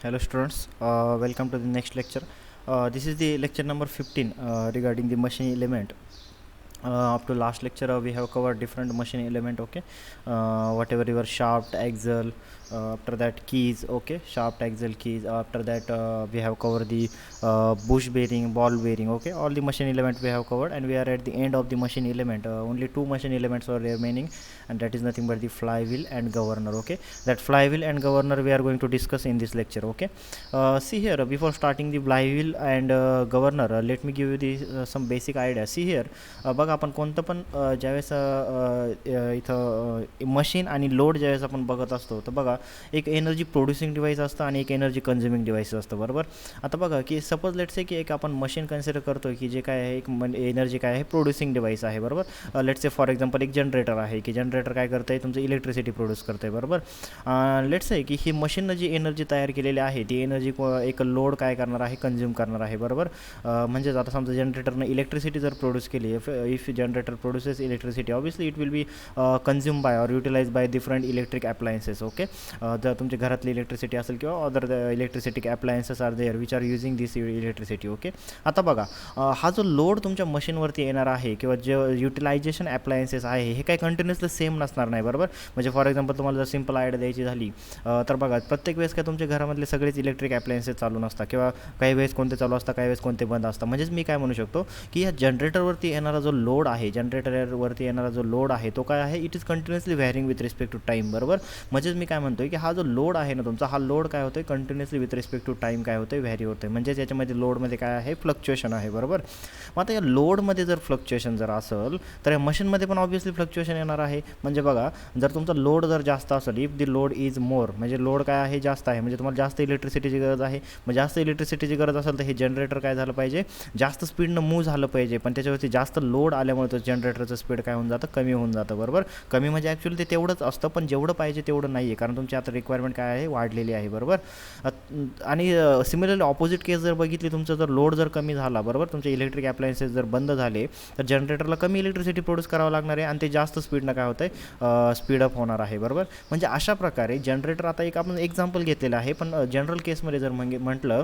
Hello students, welcome to the next lecture. This is the lecture number 15 regarding the machine element. Up to last lecture we have covered different machine element, okay. Whatever your shaft, axle, after that keys, okay, shaft, axle, keys. After that we have covered the bush bearing, ball bearing, okay. All the machine element we have covered, and we are at the end of the machine element. Only two machine elements are remaining, and that is nothing but the flywheel and governor, okay. That flywheel and governor we are going to discuss in this lecture, okay. See here, before starting the flywheel and governor, let me give you the some basic idea. See here, बघा आपण कोणतं पण ज्यावेळेस इथं machine आणि load ज्यावेळेस आपण बघत असतो, तर बघा एक एनर्जी प्रोड्युसिंग डिव्हाइस असतं आणि एक एनर्जी कन्झ्युमिंग डिव्हाइस असतं, बरोबर. आता बघा की सपोज लेट्स से की एक आपण मशीन कन्सिडर करतो की जे काय आहे एक एनर्जी काय आहे प्रोड्युसिंग डिव्हाइस आहे, बरोबर. लेट्स से फॉर एक्झाम्पल एक जनरेटर आहे की जनरेटर काय करतं आहे तुमचं इलेक्ट्रिसिटी प्रोड्यूस करतं आहे, बरोबर. लेट्स से की ही मशीननं जी एनर्जी तयार केलेली आहे ती एनर्जी एक लोड काय करणार आहे, कंझ्युम करणार आहे, बरोबर. म्हणजेच आता समजा जनरेटरनं इलेक्ट्रिसिटी जर प्रोड्यूस केली, if generator produces electricity obviously it will be consume by और utilize by different electric appliances, okay. जर तुमच्या घरातली इलेक्ट्रिसिटी असेल किंवा other electricity appliances are there which are using this electricity, okay. आता बघा हा जो लोड तुमच्या मशीनवरती येणार आहे किंवा जे युटिलायझेशन अप्लायन्सेस आहे हे काही कंटिन्युअसली सेम नसणार नाही, बरोबर. म्हणजे फॉर एक्झाम्पल तुम्हाला जर सिम्पल आयडिया द्यायची झाली तर बघा प्रत्येक वेळेस काय तुमच्या घरामधले सगळेच इलेक्ट्रिक अप्लायन्सेस चालू नसतात किंवा काही वेळेस कोणते चालू असतात, काही वेळेस कोणते बंद असतात. म्हणजेच मी काय म्हणू शकतो की या जनरेटरवरती येणारा जो लोड आहे, जनरेटरवरती येणारा जो लोड आहे तो काय आहे, it is continuously varying with respect to time, बरोबर. म्हणजेच मी काय म्हणतोय की हा जो लोड आहे ना तुमचा, हा लोड काय होतोय continuously with respect to time काय होतोय, व्हॅरी होतोय. म्हणजेच याच्यामध्ये लोडमध्ये काय आहे, फ्लक्च्युएशन आहे, बरोबर. मग आता या लोडमध्ये जर फ्लक्च्युएशन जर असेल तर या मशीनमध्ये पण ऑब्व्हियसली फ्लक्च्युएशन येणार आहे. म्हणजे बघा जर तुमचा लोड जर जास्त असेल, if the load is more, म्हणजे लोड काय आहे जास्त आहे, म्हणजे तुम्हाला जास्त इलेक्ट्रिसिटीची गरज आहे. मग जास्त इलेक्ट्रिसिटीची गरज असेल तर हे जनरेटर काय झालं पाहिजे, जास्त स्पीडनं मूव्ह झालं पाहिजे. पण त्याच्यावरती जास्त लोड आल्यामुळे तो जनरेटरचं स्पीड काय होऊन जातं, कमी होऊन जातं, बरोबर. कमी म्हणजे ॲक्च्युअली ते तेवढंच असतं पण जेवढं पाहिजे तेवढं नाही आहे, कारण तुमची आता रिक्वायरमेंट काय आहे, वाढलेली आहे, बरोबर. आणि सिमिलरली ऑपोजिट केस जर बघितली, तुमचं जर लोड जर कमी झाला, बरोबर, तुमचे इलेक्ट्रिक अप्लायन्सेस जर बंद झाले तर जनरेटरला कमी इलेक्ट्रिसिटी प्रोड्यूस करावं लागणार आहे आणि ते जास्त स्पीडनं काय होतं आहे, स्पीडअप होणार आहे, बरोबर. म्हणजे अशा प्रकारे जनरेटर, आता एक आपण एक्झाम्पल घेतलेलं आहे, पण जनरल केसमध्ये जर म्हटलं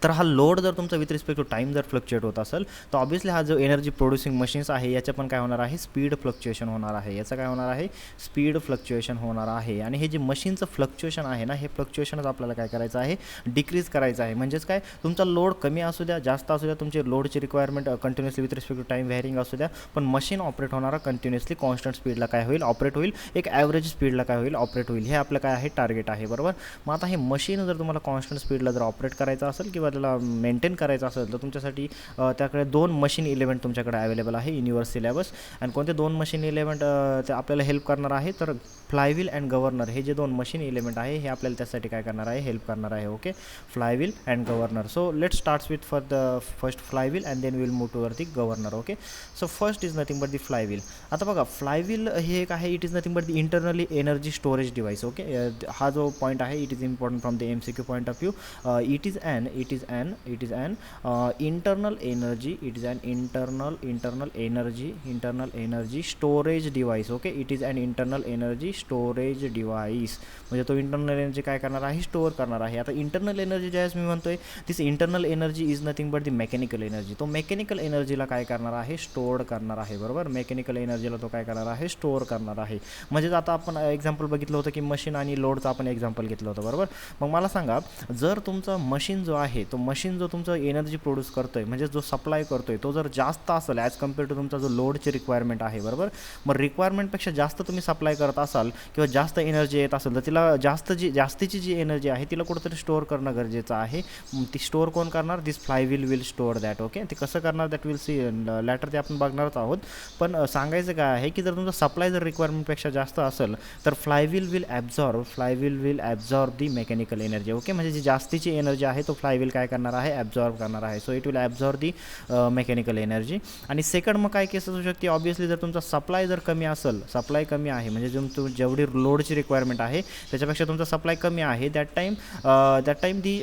तर हा लोड जर तुमचा विथ रिस्पेक्ट टू टाईम जर फ्लक्च्युएट होत असेल तर ऑब्व्हियसली हा जो एनर्जी प्रोड्युसिंग मशीन्स आहे याच्या पण काय होणार आहे, स्पीड फ्लक्च्युएशन होणार आहे. याचं काय होणार आहे, स्पीड फ्लक्च्युएशन होणार आहे. आणि हे जे मशीनचं फ्लक्च्युएशन आहे ना, हे फ्लक्च्युएशनच आपल्याला काय करायचं आहे, डिक्रीज करायचं आहे. म्हणजेच काय, तुमचा लोड कमी असू द्या, जास्त असू द्या, तुमची लोडची requirement continuously with respect to time varying असू द्या, पण मशीन ऑपरेट होणारा कंटिन्युअसली कॉन्स्टंट स्पीडला काय होईल, ऑपरेट होईल. एक ॲव्हरेज स्पीडला काय होईल, ऑपरेट होईल. हे आपलं काय आहे, टार्गेट आहे, बरोबर. मग आता हे मशीन जर तुम्हाला कॉन्स्टंट स्पीडला जर ऑपरेट करायचं असेल किंवा त्याला मेंटेन करायचं असेल तर तुमच्यासाठी त्याकडे दोन मशीन इलेमेंट तुमच्याकडे अवेलेबल आहे इन युअर सिलेबस. आणि कोणते दोन मशीन इलेमेंट ते आपल्याला हेल्प करणार आहे, तर फ्लायव्हील अँड गव्हर्नर हे जे दोन मशीन इलेमेंट आहे हे आपल्याला त्यासाठी काय करणार आहे, हेल्प करणार आहे, okay. Flywheel and governor. So let starts with for the first flywheel and then will move toward the governor, okay. So first is nothing but the flywheel. आता बघा फ्लायव्हील हे एक आहे, it is nothing but the internally energy storage device, okay. हा जो point आहे it is important from the MCQ point of view. इट इज an internal energy, it is an internal energy storage device, okay. It is an internal energy storage device. म्हणजे तो internal energy काय करणार आहे, स्टोअर करणार आहे. आता इंटरनल एनर्जी ज्यावेळेस मी म्हणतोय, this internal energy is nothing but the mechanical energy. तो मेकॅनिकल एनर्जीला काय करणार आहे, स्टोअर करणार आहे, बरोबर. मेकॅनिकल एनर्जीला तो काय करणार आहे, स्टोअर करणार आहे. म्हणजेच आता आपण एक्झाम्पल बघितलं होतं की मशीन आणि लोडचं आपण एक्झाम्पल घेतलं होतं, बरोबर. मग मला सांगा, जर तुमचा मशीन जो आहे, तो मशीन जो तुमचं एनर्जी प्रोड्यूस करतोय, म्हणजे जो सप्लाय करतोय तो जर जास्त असेल ॲज कम्पेअर टू तुमचा जो लोडची रिक्वायरमेंट आहे, बरोबर. मग रिक्वायरमेंटपेक्षा जास्त तुम्ही सप्लाय करत असाल किंवा जास्त एनर्जी येत असेल तर तिला जास्तीची जी एनर्जी आहे तिला कुठंतरी स्टोअर करणं गरजेचं आहे. ती स्टोअर कोण करणार, this flywheel will store that, okay. ते कसं करणार, दॅट विल सी लॅटर, ते आपण बघणारच आहोत. पण सांगायचं काय आहे की जर तुमचा सप्लाय जर रिक्वायरमेंटपेक्षा जास्त असेल तर flywheel will absorb the mechanical energy, okay. म्हणजे जी जास्तीची एनर्जी आहे तो फ्लायव्हील फ्लायव्हील काय करणार आहे, ॲब्झॉर्ब करणार आहे. So it will absorb the mechanical energy. आणि सेकंड मग काय केस असू शकते, ऑब्वियसली जर तुमचा सप्लाय जर कमी असेल, सप्लाय कमी आहे म्हणजे जेवढी लोडची रिक्वायरमेंट आहे त्याच्यापेक्षा तुमचा सप्लाय कमी आहे, that time the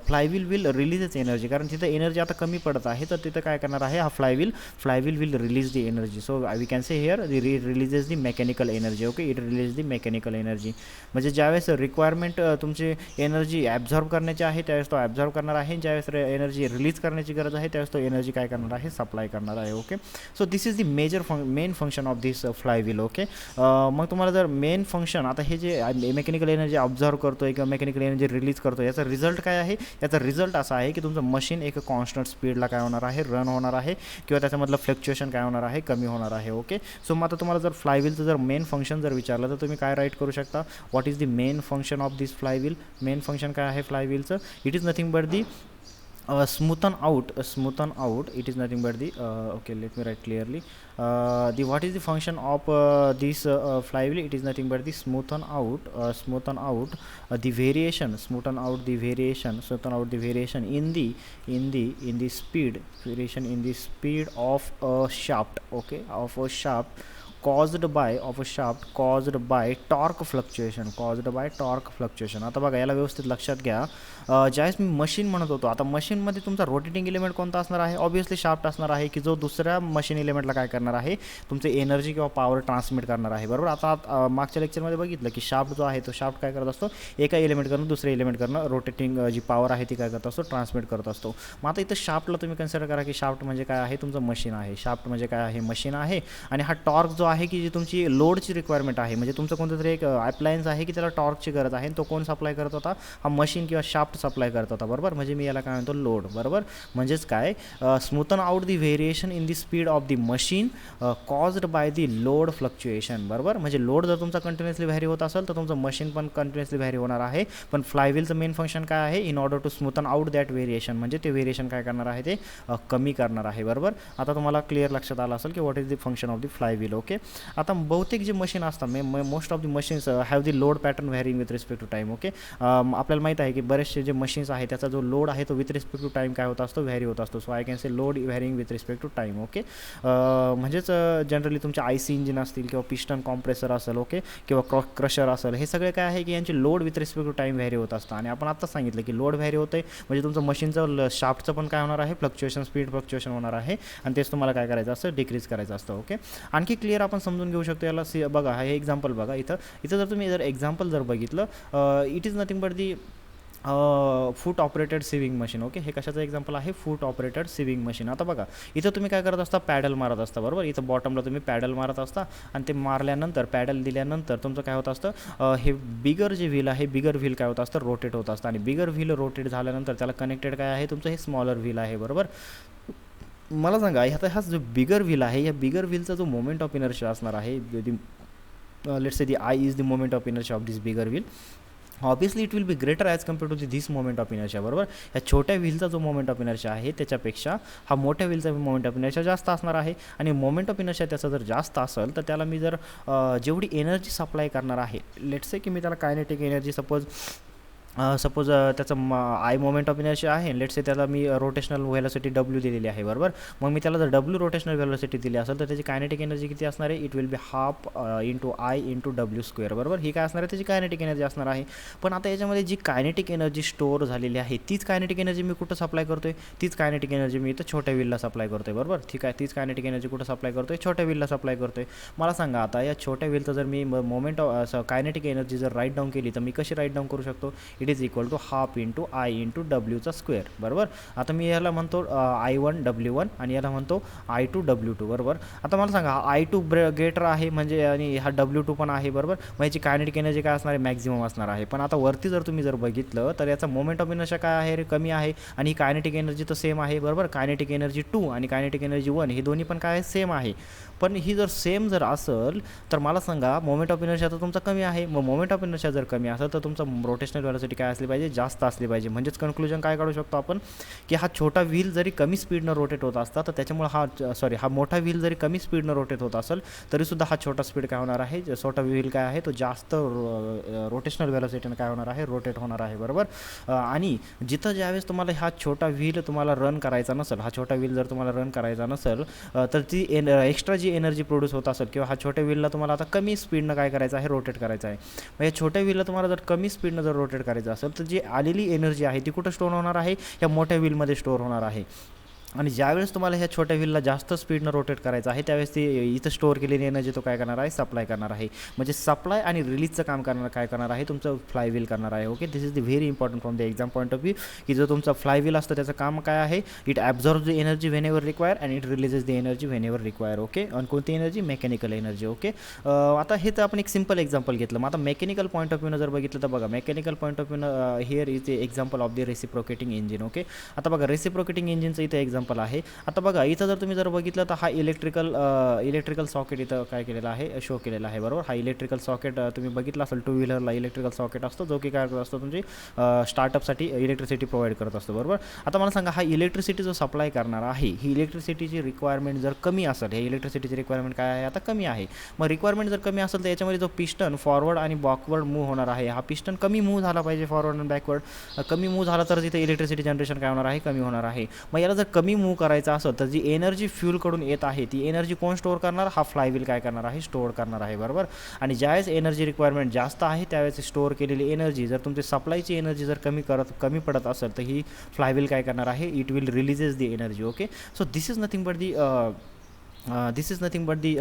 flywheel will release energy, कारण तिथं एनर्जी आता कमी पडत आहे, तर तिथं काय करणार आहे, हा flywheel will release the energy. So we can say here releases the mechanical energy. Okay, it release the mechanical energy. म्हणजे ज्यावेळेस रिक्वायरमेंट तुमची एनर्जी ॲब्झॉर्ब करण्याची आहे त्यावेळेस तो ॲब्झॉर्ब करणार आहे, ज्यावेळेस एनर्जी रिलीज करण्याची गरज आहे त्यावेळेस तो एनर्जी काय करणार आहे, सप्लाय करणार आहे. Okay, so this is the main function of this flywheel. Okay, मग तुम्हाला जर मेन फंक्शन, आता हे जे मेकॅनिकल एनर्जी ऑब्झर्व करतोय किंवा मेकॅनिकल एनर्जी रिलीज करतोय, याचा रिझल्ट काय आहे, याचा रिझल्ट असा आहे की तुमचं मशीन एक कॉन्स्टंट स्पीडला काय होणार आहे, रन होणार आहे, किंवा त्याच्यामधलं फ्लक्च्युएशन काय होणार आहे, कमी होणार आहे. ओके, सो मग आता तुम्हाला जर फ्लायव्हीलचं जर मेन फंक्शन जर विचारलं तर तुम्ही काय राईट करू शकता, what is the main function of this flywheel. Main function काय आहे फ्लायव्हीलचं, it is nothing but the smoothen out, it is nothing but the okay, let me write clearly, the what is the function of this flywheel, it is nothing but the smoothen out the variation in the speed, variation in the speed of a shaft. Okay, of a shaft caused by torque fluctuation. आता बघा, याला व्यवस्थित लक्षात घ्या. ज्यावेळेस मी machine म्हणत होतो, आता मशीनमध्ये तुमचा रोटेटिंग एलिमेंट कोणता असणार आहे, ऑब्वियसली शाफ्ट असणार आहे, की जो दुसऱ्या मशीन एलिमेंटला काय करणार आहे, तुमचे एनर्जी किंवा पॉवर ट्रान्समिट करणार आहे. बरोबर, आता मागच्या लेक्चरमध्ये बघितलं की शाफ्ट जो आहे तो शाफ्ट काय करत असतो, एका एलिमेंटकडून दुसऱ्या एलिमेंटकडून रोटेटिंग जी पॉवर आहे ती काय करत असतो, ट्रान्समिट करत असतो. मग आता इथं शाफ्टला तुम्ही कन्सिडर करा की शाफ्ट म्हणजे काय आहे, तुमचं मशीन आहे. शाफ्ट म्हणजे काय आहे, मशीन आहे. आणि हा टॉर्क जो आहे की जी तुमची लोडची रिक्वायरमेंट आहे, म्हणजे तुमचं कोणतं तरी एक अप्लायन्स आहे की त्याला टॉर्कची गरज आहे, तो कोण सप्लाय करत होता, हा मशीन किंवा शाफ्ट सप्लाय करत होता. बरोबर, म्हणजे मी याला काय म्हणतो, लोड. बरोबर, म्हणजेच काय, smoothen out the variation in the speed of the machine caused by the load fluctuation. बरोबर, म्हणजे लोड जर तुमचा कंटिन्युअसली व्हॅरी होत असेल तर तुमचं मशीन पण कंटिन्युअसली व्हॅरी होणार आहे. पण फ्लायव्हीलचं मेन फंक्शन काय आहे, in order to smoothen out that variation, म्हणजे ते व्हेरिएशन काय करणार आहे, ते कमी करणार आहे. बरोबर, आता तुम्हाला क्लिअर लक्षात आलं असेल की what is the function of the flywheel. Okay, आता बहुतेक जे मशीन असतात, most of the machines have the load pattern varying with respect to time. Okay, आपल्याला माहीत आहे की बरेचसे जे मशीन्स आहे त्याचा जो लोड आहे तो विथ रिस्पेक्ट टू टाईम काय होत असतो, व्हॅरी होत असतो. So I can say load varying with respect to time. Okay, म्हणजेच जनरली तुमचे IC इंजिन असतील किंवा पिस्टन कॉम्प्रेसर असेल, ओके, किंवा क्रशर असेल, हे सगळे काय आहे की यांचे load with respect to time vary होत असतं. आणि आपण आत्ताच सांगितलं की लोड व्हॅरी होतं आहे म्हणजे तुमचं मशीनचं शाफ्टचं पण काय होणार आहे, स्पीड फ्लक्च्युएशन होणार आहे, आणि तेच तुम्हाला काय करायचं असतं, डिक्रीज करायचं असतं. ओके, आणखी क्लिअर आपण समजून घेऊ शकतो याला. बघा, हे एक्झाम्पल बघा, इथं जर तुम्ही एक्झाम्पल जर बघितलं, it is nothing but the foot operated swimming machine. Okay, हे कशाचं एक्झाम्पल आहे, फूट ऑपरेटेड सिविंग मशीन. आता बघा, इथं तुम्ही काय करत असता, पॅडल मारत असता. बरोबर, इथं बॉटमला तुम्ही पॅडल मारत असता आणि ते मारल्यानंतर, पॅडल दिल्यानंतर तुमचं काय होत असतं, हे बिगर जे व्हील आहे, बिगर व्हील काय होत असतं, रोटेट होत असतं. आणि बिगर व्हील रोटेट झाल्यानंतर त्याला कनेक्टेड काय आहे, तुमचं हे स्मॉलर व्हील आहे. बरोबर, मला सांगा, आता हा जो बिगर व्हील आहे, या बिगर व्हीलचा जो मोमेंट ऑफ इनर्शिया असणार आहे, let's say the I is the moment of inertia of this bigger wheel, obviously it will be greater as compare to this moment of inertia. बरोबर, या छोट्या व्हीलचा जो मोमेंट ऑफ इनर्शिया आहे त्याच्यापेक्षा हा मोठ्या व्हीलचा मोमेंट ऑफ इनर्शिया जास्त असणार आहे. आणि मोमेंट ऑफ इनर्शिया त्याचा जर जास्त असेल तर त्याला मी जर जेवढी एनर्जी सप्लाय करणार आहे, लेट्स से की मी त्याला कायनेटिक एनर्जी सपोज त्याचं आय मोमेंट ऑफ इनर्शिया आहे, लेट्स से त्याला मी रोटेशनल व्हेलॉसिटी W दिलेली आहे. बरोबर, मग मी त्याला जर W रोटेशनल व्हेलॉसिटी दिली असेल तर त्याची कायनेटिक एनर्जी किती असणार आहे, it will be half into I into W². बरोबर, ही काय असणार आहे, त्याची कायनेटिक एनर्जी असणार आहे. पण आता याच्यामध्ये जी कायनेटिक एनर्जी स्टोअर झालेली आहे तीच कायनेटिक एनर्जी मी कुठं सप्लाय करतोय, तीच कायनेटिक एनर्जी मी इथं छोट्या व्हीलला सप्लाय करतोय. बरोबर, ठीक आहे, तीच कायनेटिक एनर्जी कुठं सप्लाय करतोय, छोट्या व्हीलला सप्लाय करतोय. मला सांगा, आता या छोट्या व्हीलचं जर मी मोमेंट ऑफ कायनेटिक एनर्जी जर राईट डाऊन केली तर मी कशी राईट डाऊन करू शकतो, it is equal to half into I into W². बरोबर, आता मी याला म्हणतो I1 W1 आणि याला म्हणतो I2 W2. बरोबर, आता मला सांगा, I2 ग्रेटर आहे म्हणजे आणि हा W2 पण आहे. बरोबर, मग याची कायनेटिक एनर्जी काय असणार आहे, मॅक्झिमम असणार आहे. पण आता वरती जर तुम्ही जर बघितलं तर याचा मोमेंट ऑफ इनर्शिया काय आहे, कमी आहे, आणि ही कायनेटिक एनर्जी तर सेम आहे. बरोबर, कायनेटिक एनर्जी 2 आणि कायनेटिक एनर्जी 1 हे दोन्ही पण काय सेम आहे. पण ही जर सेम जर असेल तर मला सांगा मोमेंट ऑफ इनर्शिया तर तुमचा कमी आहे. मग मोमेंट ऑफ इनर्शिया जर कमी असेल तर तुमचा रोटेशनल व्हेलॉसिटी काय असली पाहिजे, जास्त असली पाहिजे. म्हणजेच कन्क्लुजन काय काढू शकतो आपण की हा छोटा व्हील जरी कमी स्पीडनं रोटेट होत असता तर त्याच्यामुळे हा मोठा व्हील जरी कमी स्पीडनं रोटेट होत असेल तरीसुद्धा हा छोटा स्पीड काय होणार आहे, छोटा व्हील काय आहे तो जास्त रोटेशनल व्हेलॉसिटीनं काय होणार आहे, रोटेट होणार आहे. बरोबर. आणि जिथं ज्यावेळेस तुम्हाला हा छोटा व्हील तुम्हाला रन करायचा नसेल, हा छोटा व्हील जर तुम्हाला रन करायचा नसेल तर ती एक्स्ट्रा जी एनर्जी प्रोड्यूस होत असेल किंवा हा छोट्या व्हीलला तुम्हाला आता कमी स्पीडनं काय करायचं आहे, रोटेट करायचं आहे. मग या छोट्या व्हीलला तुम्हाला जर कमी स्पीडनं जर रोटेट करायचं असेल तर जी आलेली एनर्जी आहे ती कुठं स्टोअर होणार आहे, या मोठ्या व्हीलमध्ये स्टोअर होणार आहे. आणि ज्यावेळेस तुम्हाला ह्या छोट्या व्हीलला जास्त स्पीडनं रोटेट करायचं आहे त्यावेळेस ती इथं स्टोअर केलेली एनर्जी तो काय करणार आहे, सप्लाय करणार आहे. म्हणजे सप्लाय आणि रिलीजचं काम काय करणार आहे, तुमचं फ्लाय व्हील करणार आहे. Okay, this is the very important from the exam point of view की जो तुमचा फ्लाय व्हील असतं त्याचं काम काय आहे, it absorb the energy when ever require and it releases the energy when ever require. Okay, आणि कोणती एनर्जी, मेकॅनिकल एनर्जी. ओके, आता हे तर आपण एक सिम्पल एक्झाम्पल घेतलं. मग आता मेकॅनिकल पॉईंट ऑफ व्ह्यूनं जर बघितलं तर बघा मेकॅनिकल पॉईंट ऑफ व्ह्यूनं here is the example of the reciprocating engine. Okay, आता बघा रेसिप्रोकेटिंग इंजिनचं इथं एक्झाम्पल आहे. आता बघा इथं जर तुम्ही जर बघितलं तर हा इलेक्ट्रिकल सॉकेट इथं काय केलेला आहे, शो केलेला आहे. बरोबर. हा इलेक्ट्रिकल सॉकेट तुम्ही बघितला असेल, टू व्हीलरला इलेक्ट्रिकल सॉकेट असतो जो की काय करत असतो, तुमची स्टार्टअपसाठी इलेक्ट्रिसिटी प्रोव्हाइड करत असतो. बरोबर. आता मला सांगा हा इलेक्ट्रिसिटी जो सप्लाय करणार आहे, ही इलेक्ट्रिसिटीची रिक्वायरमेंट जर कमी असेल, हे इलेक्ट्रिसिटीची रिक्वायरमेंट काय आहे, आता कमी आहे. मग रिक्वायरमेंट जर कमी असेल तर याच्यामध्ये जो पिस्टन फॉरवर्ड आणि बॅकवर्ड मूव्ह होणार आहे, हा पिस्टन कमी मूव्ह झाला पाहिजे, फॉरवर्ड आणि बॅकवर्ड कमी मूव्ह झाला तर तिथे इलेक्ट्रिसिटी जनरेशन काय होणार आहे, कमी होणार आहे. मग याला जर कमी मूव्ह करायचं असेल तर जी एनर्जी फ्यूलकडून येत आहे ती एनर्जी कोण स्टोअर करणार, हा फ्लायव्हील काय करणार आहे, स्टोअर करणार आहे. बरोबर. आणि ज्यावेळेस एनर्जी रिक्वायरमेंट जास्त आहे त्यावेळेस स्टोअर केलेली एनर्जी जर तुमची सप्लायची एनर्जी जर कमी पडत असेल तर ही फ्लायव्हील काय करणार आहे, it will releases the energy. Okay, so this is nothing but the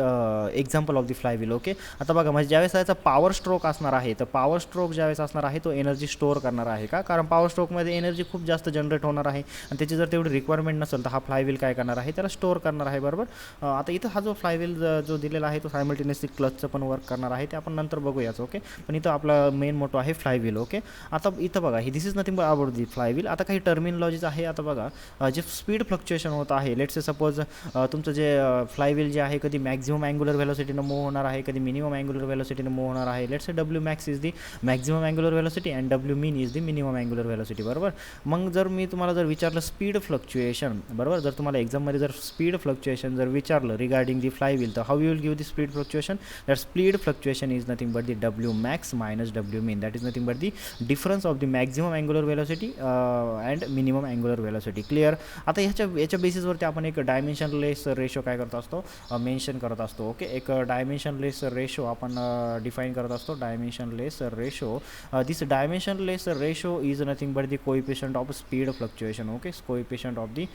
example of the flywheel. Okay, आता बघा म्हणजे ज्यावेळेस याचा पॉवर स्ट्रोक असणार आहे तर पॉवर स्ट्रोक ज्यावेळेस असणार आहे तो एनर्जी स्टोअर करणार आहे का, कारण पॉवर स्ट्रोकमध्ये एनर्जी खूप जास्त जनरेट होणार आहे आणि त्याची जर तेवढी रिक्वायरमेंट नसेल तर हा फ्लायव्हील काय करणार आहे, त्याला स्टोअर करणार आहे. बरोबर. आता इथं हा जो फ्लायव्हील जो दिलेला आहे तो सायमल्टेनियसली क्लचचं पण वर्क करणार आहे, ते आपण नंतर बघूयाच. ओके, पण इथं आपला मेन मोटो आहे फ्लायव्हील. ओके, आता इथं बघा ही this is nothing but about the flywheel. आता काही टर्मिनॉलॉजीज आहे. आता बघा जे स्पीड फ्लक्च्युएशन होत आहे, लेट्स से सपोज तुमचं जे फ्लायव्हील जे आहे कधी मॅक्झिमम अँग्युलर व्हेलोसिटीनं मूव्ह होणार आहे, कधी मिनिमम अँग्युलर व्हेलोसिटीनं मूव्ह होणार आहे. Let's say W max is the maximum angular velocity and W mean is the minimum angular velocity. बरोबर. मग जर मी तुम्हाला जर विचारलं स्पीड फ्लक्च्युएशन, बरोबर, जर तुम्हाला एक्झाममध्ये जर स्पीड फ्लक्च्युएशन जर विचारलं रिगार्डिंग दी फ्लायव्हील तर how you will give the speed fluctuation, that speed fluctuation is nothing but the W max minus W mean, that is nothing but the difference of the maximum angular velocity and minimum angular velocity. Clear. आता याच्या बेसिसवरती आपण एक dimensionless ratio काय करत असतो, mention करत असतो. Okay, एक डायमेन्शनलेस रेशो आपण डिफाईन करत असतो. Dimensionless ratio, this dimensionless ratio is nothing but the coefficient of speed fluctuation. Okay, coefficient of the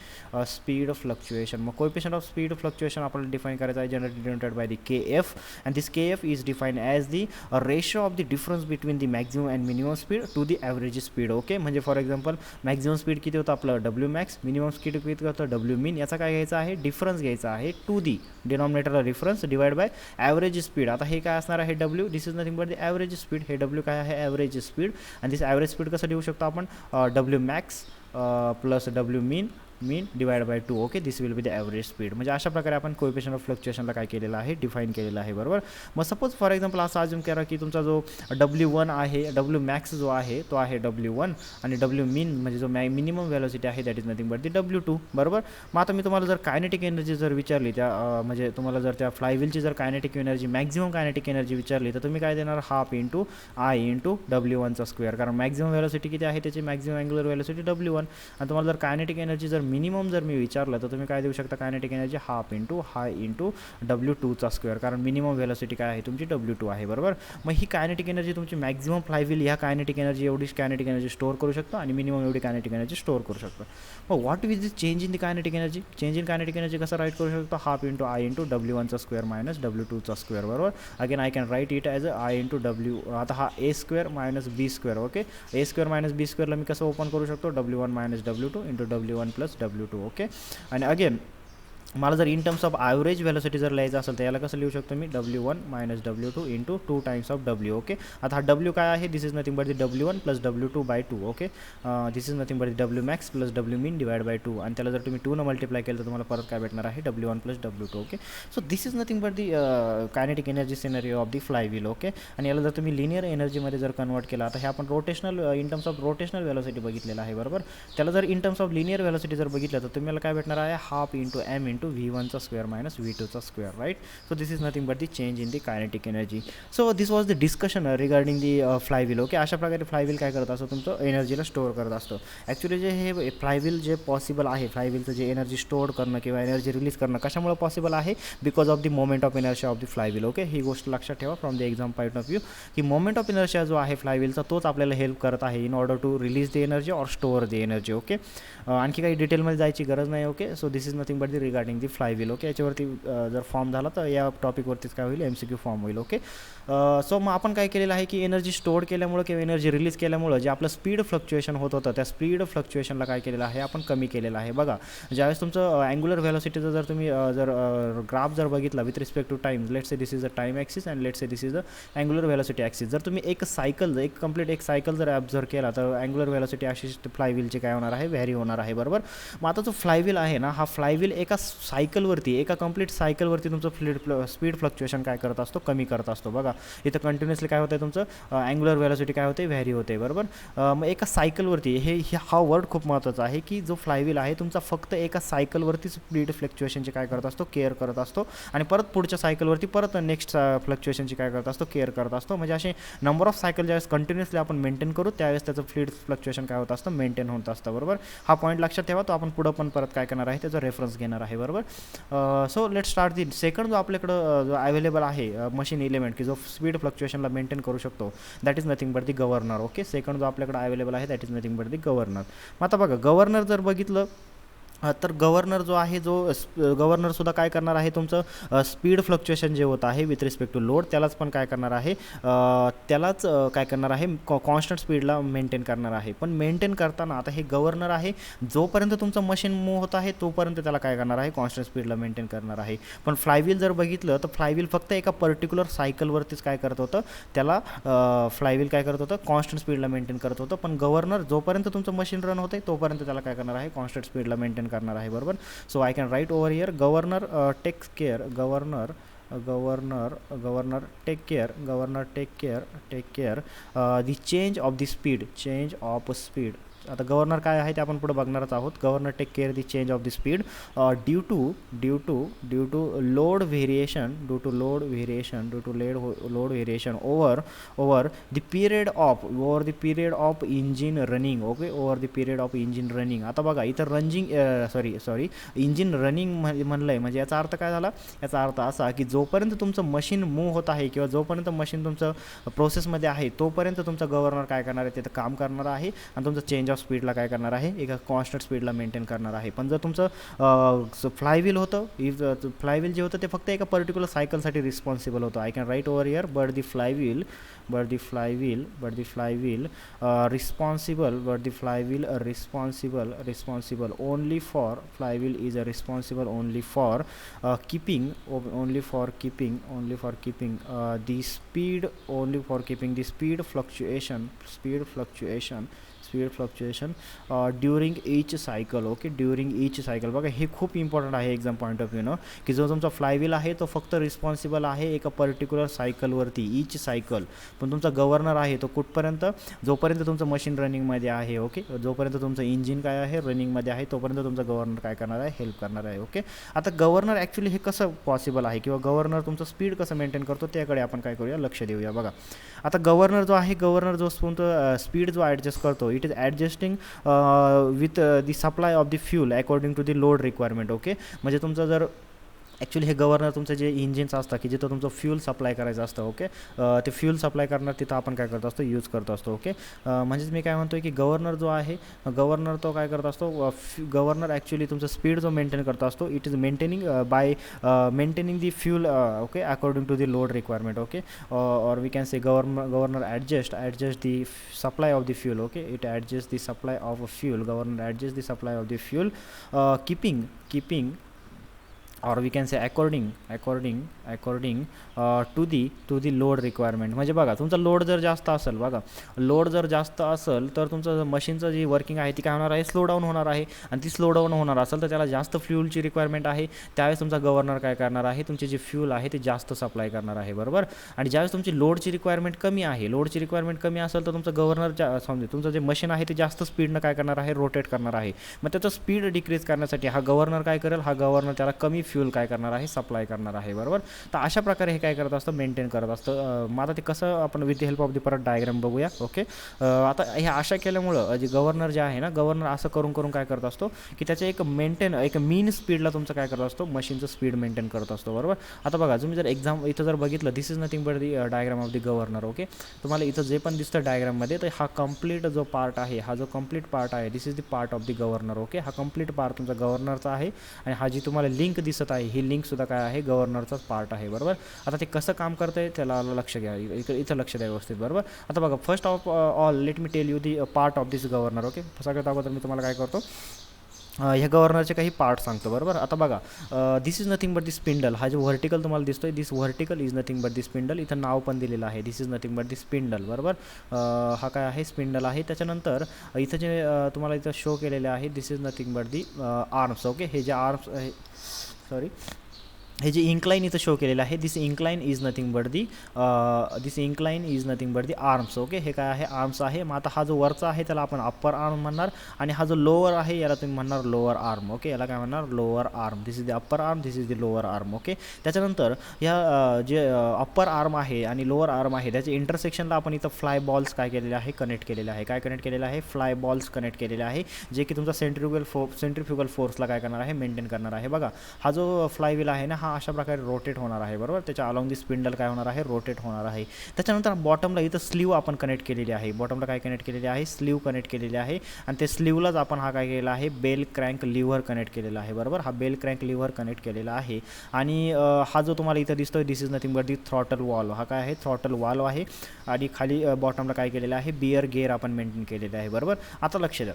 speed fluctuation. मग कोएफिशियंट ऑफ स्पीड फ्लक्च्युएशन आपल्याला डिफाईन करायचं आहे, generally denoted by the KF and this KF is define as the ratio of the difference between the maximum and minimum speed to the average speed. Okay, म्हणजे for example maximum speed किती होतं आपलं W max, minimum speed किती होतं W मीन, याचा काय घ्यायचा आहे, डिफरन्स घ्यायचा आहे टू दी डिनॉमिनेटरला difference divide by average speed. आता हे काय असणार आहे W, this is nothing but the average speed. हे डब्ल्यू काय आहे, ॲव्हरेज स्पीड. आणि दिस ॲव्हरेज स्पीड कसं देऊ शकतो आपण, W max plus W mean divide by 2. Okay, this will be the average speed. म्हणजे अशा प्रकारे आपण कोएफिशियंट ऑफ फ्लक्च्युएशनला काय केलेलं आहे, डिफाईन केलेलं आहे. बरोबर. मग सपोज फॉर एक्झाम्पल असं अज्युम करा की तुमचा जो W1 आहे, डब्ल्यू मॅक्स जो आहे तो आहे W1 आणि डब्ल्यू मीन म्हणजे जो मिनिमम व्हेलोसिटी आहे that is nothing but the W2. बरोबर. मग आता मी तुम्हाला जर कायनेटिक एनर्जी जर विचारली त्या म्हणजे तुम्हाला जर त्या फ्लायव्हीलची जर kinetic energy maximum kinetic energy विचारली तर तुम्ही काय देणार, हाफ इंटू I इंटू W1चा स्क्वेअर, कारण मॅक्झिमम व्हेलोसिटी किती आहे त्याची, मॅक्झिमम अँग्युलर व्हेलोसिटी W1. आणि तुम्हाला जर कायनेटिक एनर्जी जर मिनिमम जर मी विचारलं तर तुम्ही काय देऊ शकता, कायनेटिक एनर्जी हाफ इंटू W2चा स्क्वेअर, कारण मिनिमम व्हेलोसिटी काय आहे तुमची W2 आहे. बरोबर. मग ही कायनेटिक एनर्जी तुमची मॅक्झिमम फ्लायव्हील ह्या कायनेटिक एनर्जी एवढीच कायनेटिक एनर्जी स्टोअर करू शकतो आणि मिनिमम एवढी कायनेटिक एनर्जी स्टोअर करू शकतो. मग what is the change in the kinetic energy, change in kinetic energy कसं राईट करू शकतो, हाफ इंटू I इंटू W1चा स्क्वेअर मायनस W2चा स्क्वेअर. बरोबर. Again I can write it as I into W. आता हा A square minus B square. Okay, A square minus B स्क्वेअरला मी कसं ओपन करू शकतो, W1 minus W2 into W1 plus W2. Okay, आणि अगेन मला जर in terms of average velocity जर लिहायचं असेल तर याला कसं लिहू शकतो मी W1 - W2 into 2 times of W. Okay. आता हा W काय आहे, this is nothing but the W1 plus W2/2. Okay. This is nothing but the W max plus W mean divide by 2 आणि त्याला जर तुम्ही 2 मल्टिप्लाय केलं तर तुम्हाला परत काय भेटणार आहे, W1 plus W2. Okay. So this is nothing but the kinetic energy scenario of the flywheel. Okay. आणि याला जर तुम्ही लिनियर एनर्जीमध्ये जर कन्वर्ट केला, आता हे आपण rotational in terms of rotational velocity बघितलेलं आहे बरोबर. त्याला जर in terms of linear velocity जर बघितलं तर तुम्हाला काय भेटणार आहे, हाफ इंटू m इंटू V1चा स्क्वेअर मायनस V2चा square. Right. So this is nothing but the change in the kinetic energy. So this was the discussion regarding the flywheel. Okay. अशा प्रकारे फ्लायव्हील काय करत असतो, तुमचं एनर्जीला स्टोअर करत असतो. ॲक्च्युली जे हे फ्लायव्हील जे पॉसिबल आहे, फ्लायव्हीलचं जे एनर्जी स्टोअर करणं किंवा एनर्जी रिलीज करणं कशामुळे पॉसिबल आहे, because of the moment of inertia of the flywheel. Okay. ही गोष्ट लक्षात ठेवा from the exam point of view, की मोमेंट ऑफ इनर्शिया जो आहे फ्लायव्हीलचा तोच आपल्याला हेल्प करत आहे in order to release the energy और स्टोअर द एनर्जी. ओके. आणखी काही डिटेलमध्ये जायची गरज नाही. Okay. So this is nothing but the regarding the flywheel. Okay. याच्यावरती जर फॉर्म झाला तर या टॉपिकवरतीच काय होईल, MCQ फॉर्म होईल. ओके. सो मग आपण काय केलेलं आहे की एनर्जी स्टोअर केल्यामुळं किंवा एनर्जी रिलीज केल्यामुळं जे आपलं स्पीड फ्लक्च्युएशन होत होतं त्या स्पीड फ्लक्च्युएशनला काय केलेलं आहे, आपण कमी केलेलं आहे. बघा, ज्यावेळेस तुमचं अँग्युलर व्हेलोसिटीचं जर तुम्ही जर ग्राफ जर बघितला with respect to time, let's say this is a time axis and let's say this is a angular velocity axis. जर तुम्ही एक कंप्लीट एक सायकल जर ऑब्झर्व केला तर अँग्युलर व्हेलोसिटी ॲक्सिस फ्लायव्हीलची काय होणार आहे, व्हॅरी होणार आहे बरोबर. मग आता जो फ्लायव्हील आहे ना, हा फ्लायव्हील एका सायकलवरती, एका कंप्लीट सायकलवरती तुमचं स्पीड फ्लक्च्युएशन काय करत असतो, कमी करत असतो. बघा, इथं कंटिन्युअसली काय होतं, तुमचं अँग्युलर व्हेलोसिटी काय होते, व्हॅरी होते बरोबर. मग एका सायकलवरती हा वर्ड खूप महत्त्वाचा आहे की जो फ्लायव्हील आहे तुमचा फक्त एका सायकलवरतीच स्पीड फ्लक्च्युएशनची काय करत असतो, केअर करत असतो आणि परत पुढच्या सायकलवरती परत नेक्स्ट फ्लक्च्युएशनची काय करत असतो, केअर करत असतो. म्हणजे असे नंबर ऑफ सायकल ज्यावेळेस कंटिन्युअसली आपण मेंटेन करू त्यावेळेस त्याचं स्पीड फ्लक्च्युएशन काय होत असतं, मेंटेन होत असतं बरोबर. हा पॉईंट लक्षात ठेवा, तो आपण पुढं पण परत काय करणार आहे, त्याचा रेफरन्स घेणार आहे बरोबर. So let start the second जो आपल्याकडं जो अवेलेबल आहे मशीन एलिमेंट की जो स्पीड फ्लक्च्युएशनला मेंटेन करू शकतो, that is nothing but the governor. Okay. Second जो आपल्याकडे अवेलेबल आहे that is nothing but the governor. मग आता बघा, गव्हर्नर जर बघितलं तर गव्हर्नर जो आहे, गव्हर्नरसुद्धा काय करणार आहे, तुमचं स्पीड फ्लक्च्युएशन जे होत आहे विथ रिस्पेक्ट टू लोड त्यालाच पण काय करणार आहे, त्यालाच काय करणार आहे, कॉन्स्टंट स्पीडला मेंटेन करणार आहे. पण मेंटेन करताना आता हे गव्हर्नर आहे, जोपर्यंत तुमचं मशीन मूव्ह होत आहे तोपर्यंत त्याला काय करणार आहे, कॉन्स्टंट स्पीडला मेंटेन करणार आहे. पण फ्लायव्हील जर बघितलं तर फ्लायव्हील फक्त एका पर्टिक्युलर सायकलवरतीच काय करत होतं, त्याला फ्लायव्हील काय करत होतं, कॉन्स्टंट स्पीडला मेंटेन करत होतं. पण गव्हर्नर जोपर्यंत तुमचं मशीन रन होते तोपर्यंत त्याला काय करणार आहे, कॉन्स्टंट स्पीडला मेंटेन करणार आहे बरोबर. So I can write over here governor takes care, governor take care the change of the speed. आता गव्हर्नर काय आहे ते आपण पुढे बघणारच आहोत. Governor take care the change of the speed due to load variation over the period of engine running. Okay. Over the period of engine running. आता बघा, इथं इंजिन रनिंग म्हणलं आहे, म्हणजे याचा अर्थ काय झाला, याचा अर्थ असा की जोपर्यंत तुमचं मशीन मूव्ह होत आहे किंवा जोपर्यंत मशीन तुमचं प्रोसेसमध्ये आहे तोपर्यंत तुमचं गव्हर्नर काय करणार आहे, तिथं काम करणार आहे आणि तुमचं चेंज ऑफ स्पीडला काय करणार आहे, एका कॉन्स्टंट स्पीडला मेंटेन करणार आहे. पण जर तुमचं फ्लायव्हील होतं, फ्लायव्हील जे होतं ते फक्त एका पर्टिक्युलर सायकलसाठी रिस्पॉन्सिबल होतं. I can write over here but the flywheel responsible only for flywheel is responsible only for keeping the speed, only for keeping the speed fluctuation during each cycle. Okay. During each cycle. बघा, हे खूप important आहे exam point of व्ह्यूनं, की जो तुमचा flywheel आहे तो फक्त रिस्पॉन्सिबल आहे एका पर्टिक्युलर सायकलवरती, ईच सायकल. पण तुमचा गव्हर्नर आहे तो कुठपर्यंत, जोपर्यंत तुमचं मशीन रनिंगमध्ये आहे. ओके. जोपर्यंत तुमचं इंजिन काय आहे, रनिंगमध्ये आहे तोपर्यंत तुमचा गव्हर्नर काय करणार आहे, हेल्प करणार आहे. ओके. आता गव्हर्नर ॲक्च्युली हे कसं पॉसिबल आहे किंवा गव्हर्नर तुमचं स्पीड कसं मेंटेन करतो त्याकडे आपण काय करूया, लक्ष देऊया. बघा, आता गव्हर्नर जो आहे, गव्हर्नर जो स्पीड जो ॲडजस्ट करतो, it is adjusting with the supply of the fuel according to the load requirement. Okay. म्हणजे तुमचं जर ॲक्च्युली हे गव्हर्नर तुमचं जे इंजिन्स असतं की जिथं तुमचं फ्यूल सप्लाय करायचं असतं. ओके. ते फ्यूल सप्लाय करणार तिथं आपण काय करत असतो, यूज करत असतो. ओके. म्हणजेच मी काय म्हणतो की गव्हर्नर जो आहे, गव्हर्नर तो काय करत असतो, गव्हर्नर ॲक्च्युली तुमचं स्पीड जो मेंटेन करत असतो, it is maintaining by maintaining the fuel. Okay. According to the load requirement. Okay. और we can say governor adjust the supply of the fuel. Okay. It adjust the supply of fuel. Governor adjust the supply of the fuel, keeping और we can say according to the load requirement. म्हणजे बघा तुमचा load जर जास्त असेल, बघा load जर जास्त असेल तर तुमचं मशीनचं जी वर्किंग आहे ती काय होणार आहे, स्लो डाऊन होणार आहे. आणि ती स्लो डाऊन होणार असेल तर त्याला जास्त फ्यूलची रिक्वायरमेंट आहे. त्यावेळेस तुमचा गव्हर्नर काय करणार आहे, तुमचे जे फ्यूल आहे ते जास्त सप्लाय करणार आहे, बरोबर. आणि ज्यावेळेस तुमची लोडची रिक्वायरमेंट कमी आहे, लोडची रिक्वायरमेंट कमी असेल तर तुमचं गव्हर्नर समजा तुमचं जे मशीन आहे ते जास्त स्पीडनं काय करणार आहे, रोटेट करणार आहे. मग त्याचं स्पीड डिक्रीज करण्यासाठी हा गव्हर्नर काय करेल, हा गव्हर्नर त्याला कमी फ्यूल काय करणार आहे, सप्लाय करणार आहे, बरोबर. तर अशा प्रकारे हे काय करत असतं, मेंटेन करत असतं. मग आता ते कसं आपण with the help of the परत डायग्राम बघूया. ओके, आता हे अशा केल्यामुळं जे गव्हर्नर जे आहे ना, गव्हर्नर असं करून करून काय करत असतो की त्याचे एक मीन स्पीडला तुमचं काय करत असतो, मशीनचं स्पीड मेंटेन करत असतो, बरोबर. आता बघा तुम्ही जर एक्झाम इथं जर बघितलं, this is nothing but the diagram of the governor. Okay, तुम्हाला इथं जे पण दिसतं डायग्राममध्ये तर हा कंप्लीट जो पार्ट आहे, हा जो कंप्लीट पार्ट आहे, this is the part of the governor. Okay, हा कंप्लीट पार्ट तुमचा गव्हर्नरचा आहे. आणि हा जी तुम्हाला लिंक दिसत आहे, ही लिंकसुद्धा काय आहे, गव्हर्नरचाच पार्ट आहे, बरोबर. आता ते कसं काम करतं आहे त्याला लक्ष घ्या, इथं लक्ष द्या व्यवस्थित, बरोबर. आता बघा first of all let me tell you the part of this governor. Okay, सगळ्यात अगोदर मी तुम्हाला काय करतो, ह्या गव्हर्नरचे काही पार्ट सांगतो, बरोबर. आता बघा this is nothing but the spindle. हा जो व्हर्टिकल तुम्हाला दिसतोय, this vertical is nothing but the spindle. इथं नाव पण दिलेलं आहे, this is nothing but the spindle, बरोबर. हा काय आहे, स्पिंडल आहे. त्याच्यानंतर इथं जे तुम्हाला इथं शो केलेले आहे, this is nothing but the arms. Okay, हे जे आर्म्स आहे, सॉरी, हे जे इन्क्लाइन इथं शो केलेलं आहे, this incline is nothing but the arms. Okay, हे काय आहे, आर्म्स आहे. मग आता हा जो वरचा आहे त्याला आपण अप्पर आर्म म्हणणार, आणि हा जो लोअर आहे याला तुम्ही म्हणणार लोअर आर्म. ओके, याला काय म्हणणार, lower arm. This is the upper arm, this is the lower arm. Okay, त्याच्यानंतर या जे अप्पर आर्म आहे आणि लोअर आर्म आहे त्याच्या इंटरसेक्शनला आपण इथं फ्लाय बॉल्स काय केलेले आहे, कनेक्ट केलेले आहे. काय कनेक्ट केलेलं आहे, फ्लाय बॉल्स कनेक्ट केलेले आहे, जे की तुमचा सेंट्रिफ्युगल फोर्सला काय करणार आहे, मेंटेन करणार आहे. बघा हा जो फ्लायव्हील आहे ना, हा अशा प्रकारे रोटेट होणार आहे, बरोबर. त्याच्या अलॉंग दी स्पिंडल काय होणार आहे, रोटेट होणार आहे. त्याच्यानंतर बॉटमला इथं स्लीव आपण कनेक्ट केलेली आहे, बॉटमला काय कनेक्ट केलेली आहे, स्लीव कनेक्ट केलेली आहे. आणि ते स्लीवलाच आपण हा काय केलेला आहे, बेल क्रँक लिव्हर कनेक्ट केलेला आहे, बरोबर. हा बेल क्रँक लिव्हर कनेक्ट केलेला आहे. आणि हा जो तुम्हाला इथं दिसतोय, this is nothing but the throttle valve. हा काय आहे, थ्रॉटल वॉल्व आहे. आणि खाली बॉटमला काय केलेलं आहे, बिअर गेअर आपण मेंटेन केलेलं आहे, बरोबर. आता लक्ष द्या,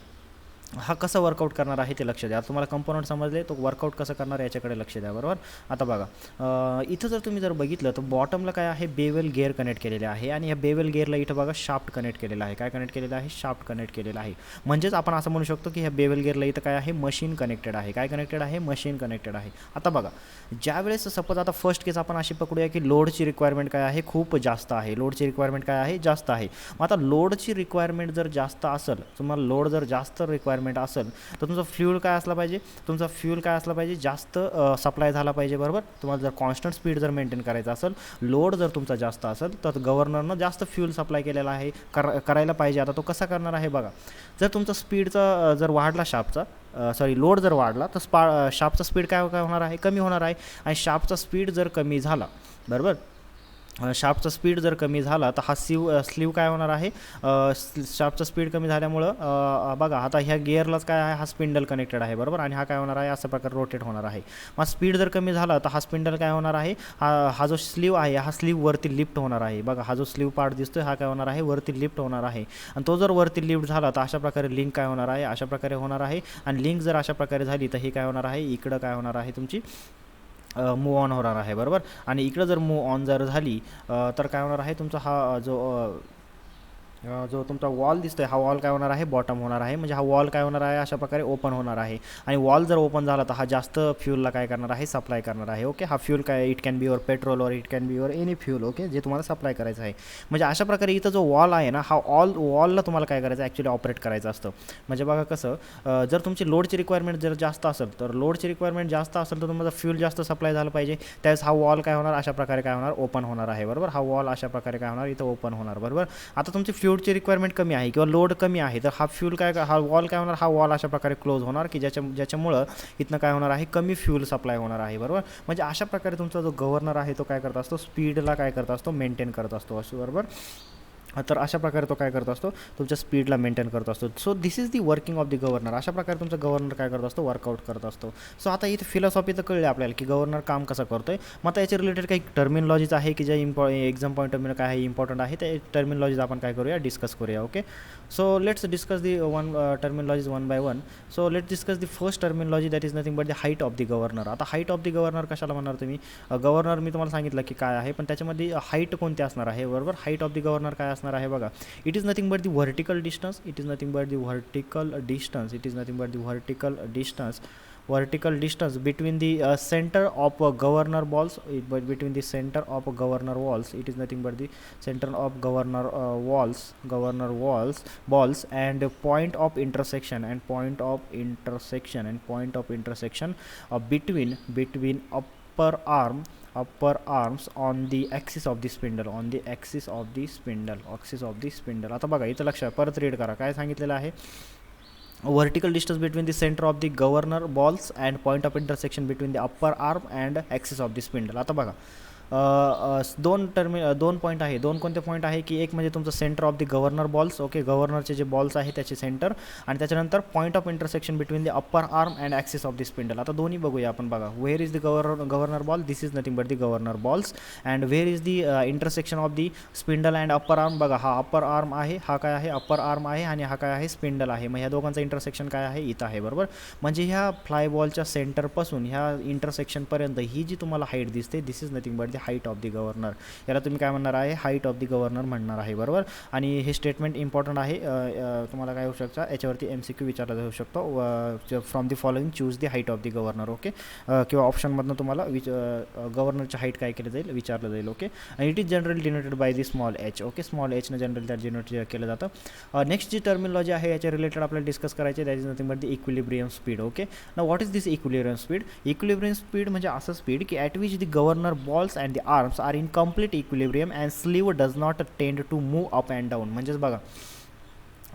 हा कसं वर्कआउट करणार आहे ते लक्ष द्या. तुम्हाला कंपोनंट समजले, तो वर्कआउट कसं करणार याच्याकडे लक्ष द्या, बरोबर. आता बघा इथं जर तुम्ही बघितलं तर बॉटमला काय आहे, बेवेल गेअर कनेक्ट केलेले आहे. आणि या बेवेल गेअरला इथं बघा शाफ्ट कनेक्ट केलेला आहे. काय कनेक्ट केलेलं आहे, शाफ्ट कनेक्ट केलेला आहे. म्हणजेच आपण असं म्हणू शकतो की ह्या बेवेल गेअरला इथं काय आहे, मशीन कनेक्टेड आहे. काय कनेक्टेड आहे, मशीन कनेक्टेड आहे. आता बघा ज्यावेळेस सपोज आता फर्स्ट केस आपण अशी पकडूया की लोडची रिक्वायरमेंट काय आहे, खूप जास्त आहे. लोडची रिक्वायरमेंट काय आहे, जास्त आहे. मग आता लोडची रिक्वायरमेंट जर जास्त असेल, तुम्हाला लोड जर जास्त रिक्वायरमेंट असेल तर तुमचा फ्यूल काय असला पाहिजे, तुमचा फ्यूल काय असला पाहिजे, जास्त सप्लाय झाला पाहिजे, बरोबर. तुम्हाला जर कॉन्स्टंट स्पीड जर मेंटेन करायचं असेल, लोड जर तुमचा जास्त असेल तर गव्हर्नरनं जास्त फ्यूल सप्लाय केलेला आहे, करायला पाहिजे. आता तो कसा करणार आहे बघा, जर तुमचा स्पीडचा जर वाढला लोड जर वाढला तर शाफ्टचा स्पीड काय होणार आहे, कमी होणार आहे. आणि शाफ्टचा स्पीड जर कमी झाला, बरोबर, शाफ्टचा स्पीड जर कमी झाला तर हा स्लीव काय होणार आहे, शाफ्टचा स्पीड कमी झाल्यामुळं बघा आता ह्या गिअरलाच काय आहे, हा स्पिंडल कनेक्टेड आहे, बरोबर. आणि हा काय होणार आहे, अशा प्रकारे रोटेट होणार आहे. मग स्पीड जर कमी झाला तर हा स्पिंडल काय होणार आहे, हा जो स्लीव आहे हा स्लीव वरती लिफ्ट होणार आहे. बघा हा जो स्लीव पार्ट दिसतोय हा काय होणार आहे, वरती लिफ्ट होणार आहे. आणि तो जर वरती लिफ्ट झाला तर अशा प्रकारे लिंक काय होणार आहे, अशा प्रकारे होणार आहे. आणि लिंक जर अशा प्रकारे झाली तर ही काय होणार आहे, इकडं काय होणार आहे, तुमची मूव ऑन होणार आहे, बरोबर. आणि इकडं जर मूव ऑन जर झाली तर काय होणार आहे, तुमचा हा जो तुमचा वॉल दिसतोय हा वॉल काय होणार आहे, बॉटम होणार आहे. म्हणजे हा वॉल काय होणार आहे, अशा प्रकारे ओपन होणार आहे. आणि वॉल जर ओपन झाला तर हा जास्त फ्यूलला काय करणार आहे, सप्लाय करणार आहे. ओके, हा फ्यूल काय, it can be your petrol और it can be your any fuel. Okay, जे तुम्हाला सप्लाय करायचं आहे. म्हणजे अशा प्रकारे इथं जो वॉल आहे ना, हा वॉलला तुम्हाला काय करायचं, ॲक्च्युली ऑपरेट करायचं असतं. म्हणजे बघा कसं, जर तुमची लोडची रिक्वायरमेंट जर जास्त असेल तर तुम्हाला फ्यूल जास्त सप्लाय झालं पाहिजे. त्यावेळेस हा वॉल काय होणार, अशा प्रकारे काय होणार, ओपन होणार आहे, बरोबर. हा वॉल अशा प्रकारे काय होणार, इथं ओपन होणार, बरोबर. आता तुमची फ्यूलची रिक्वायरमेंट कमी आहे किंवा लोड कमी आहे तर हा वॉल काय होणार, हा वॉल अशा प्रकारे क्लोज होणार की ज्याच्यामुळं इथनं काय होणार आहे, कमी फ्यूल सप्लाय होणार आहे, बरोबर. म्हणजे अशा प्रकारे तुमचा जो गव्हर्नर आहे तो काय करत असतो, स्पीडला काय करत असतो, मेंटेन करत असतो, बरोबर. तर अशा प्रकारे तो काय करत असतो, तुमच्या स्पीडला मेंटेन करत असतो. So this is the working of the governor. अशा प्रकारे तुमचा गव्हर्नर काय करत असतो, वर्कआउट करत असतो. सो आता इथे फिलॉसॉफी तर कळली आपल्याला की गव्हर्नर काम कसं करतोय. मग आता याच्या रिलेटेड काही टर्मिनॉलॉजीज आहे की ज्या एक्झाम पॉईंट ऑफ व्ह्यू काय आहे इम्पॉर्टंट आहे, ते टर्मिनॉलॉजीज आपण काय करूया, डिस्कस करूया. Okay, so let's discuss the terminologies one by one. So let's discuss the first terminology, that is nothing but the height of the governor. आता हाईट ऑफ दी गव्हर्नर कशाला म्हणणार तुम्ही, गव्हर्नर मी तुम्हाला सांगितलं की काय आहे, पण त्याच्यामध्ये हाईट कोणती असणार आहे, बरोबर. हाईट ऑफ दी गव्हर्नर काय असणार आहे बघा, it is nothing but the vertical distance, it is nothing but the vertical distance, it is nothing but the vertical distance between the center of governor balls, but between the center of governor walls, it is nothing but the center of governor balls and point of intersection between upper arms on the axis of the spindle, आता बघा इथं लक्षात, परत read करा काय सांगितलेलं आहे. Vertical distance between the centre of the governor balls and point of intersection between the upper arm and axis of the spindle. आता बघा दोन पॉईंट आहे. दोन कोणते पॉईंट आहे की एक म्हणजे तुमचं centre of the governor balls, okay, गव्हर्नरचे जे बॉल्स आहे त्याचे सेंटर, आणि त्याच्यानंतर point of intersection between the upper arm and axis of the spindle. आता दोन्ही बघूया आपण. बघा, where is the governor ball, this is nothing but the governor balls, and where is the intersection of the spindle and upper arm. बघा, हा upper arm आहे, हा काय आहे, अप्पर आर्म आहे, आणि हा काय आहे, स्पिंडल आहे. मग ह्या दोघांचं इंटरसेक्शन काय आहे, इथं आहे, बरोबर. म्हणजे ह्या फ्लाय बॉलच्या सेंटरपासून ह्या इंटरसेक्शनपर्यंत ही जी तुम्हाला हाईट दिसते, this is nothing but the height of the governor. याला तुम्ही काय म्हणणार आहे, हाईट ऑफ द गव्हर्नर म्हणणार आहे, बरोबर. आणि हे स्टेटमेंट इम्पॉर्टंट आहे. तुम्हाला काय होऊ शकतं, याच्यावरती MCQ विचारला जाऊ शकतो, from the following choose the height of the governor, okay. किंवा ऑप्शनमधनं तुम्हाला गव्हर्नरची हाईट काय केलं जाईल, विचारलं जाईल, ओके. आणि it is generally denoted by the small H, okay. Small एचनं जनरली त्यात डिनोट केलं जातं. नेक्स्ट जी टर्मिनॉलॉजी आहे याच्या रिलेटेड आपल्याला डिस्कस करायची, that is nothing but the equilibrium speed, okay. Now what is this equilibrium speed. Equilibrium speed म्हणजे असं स्पीड की at which the governor balls and the arms are in complete equilibrium and sleeve does not tend to move up and down. म्हणजेच बघा,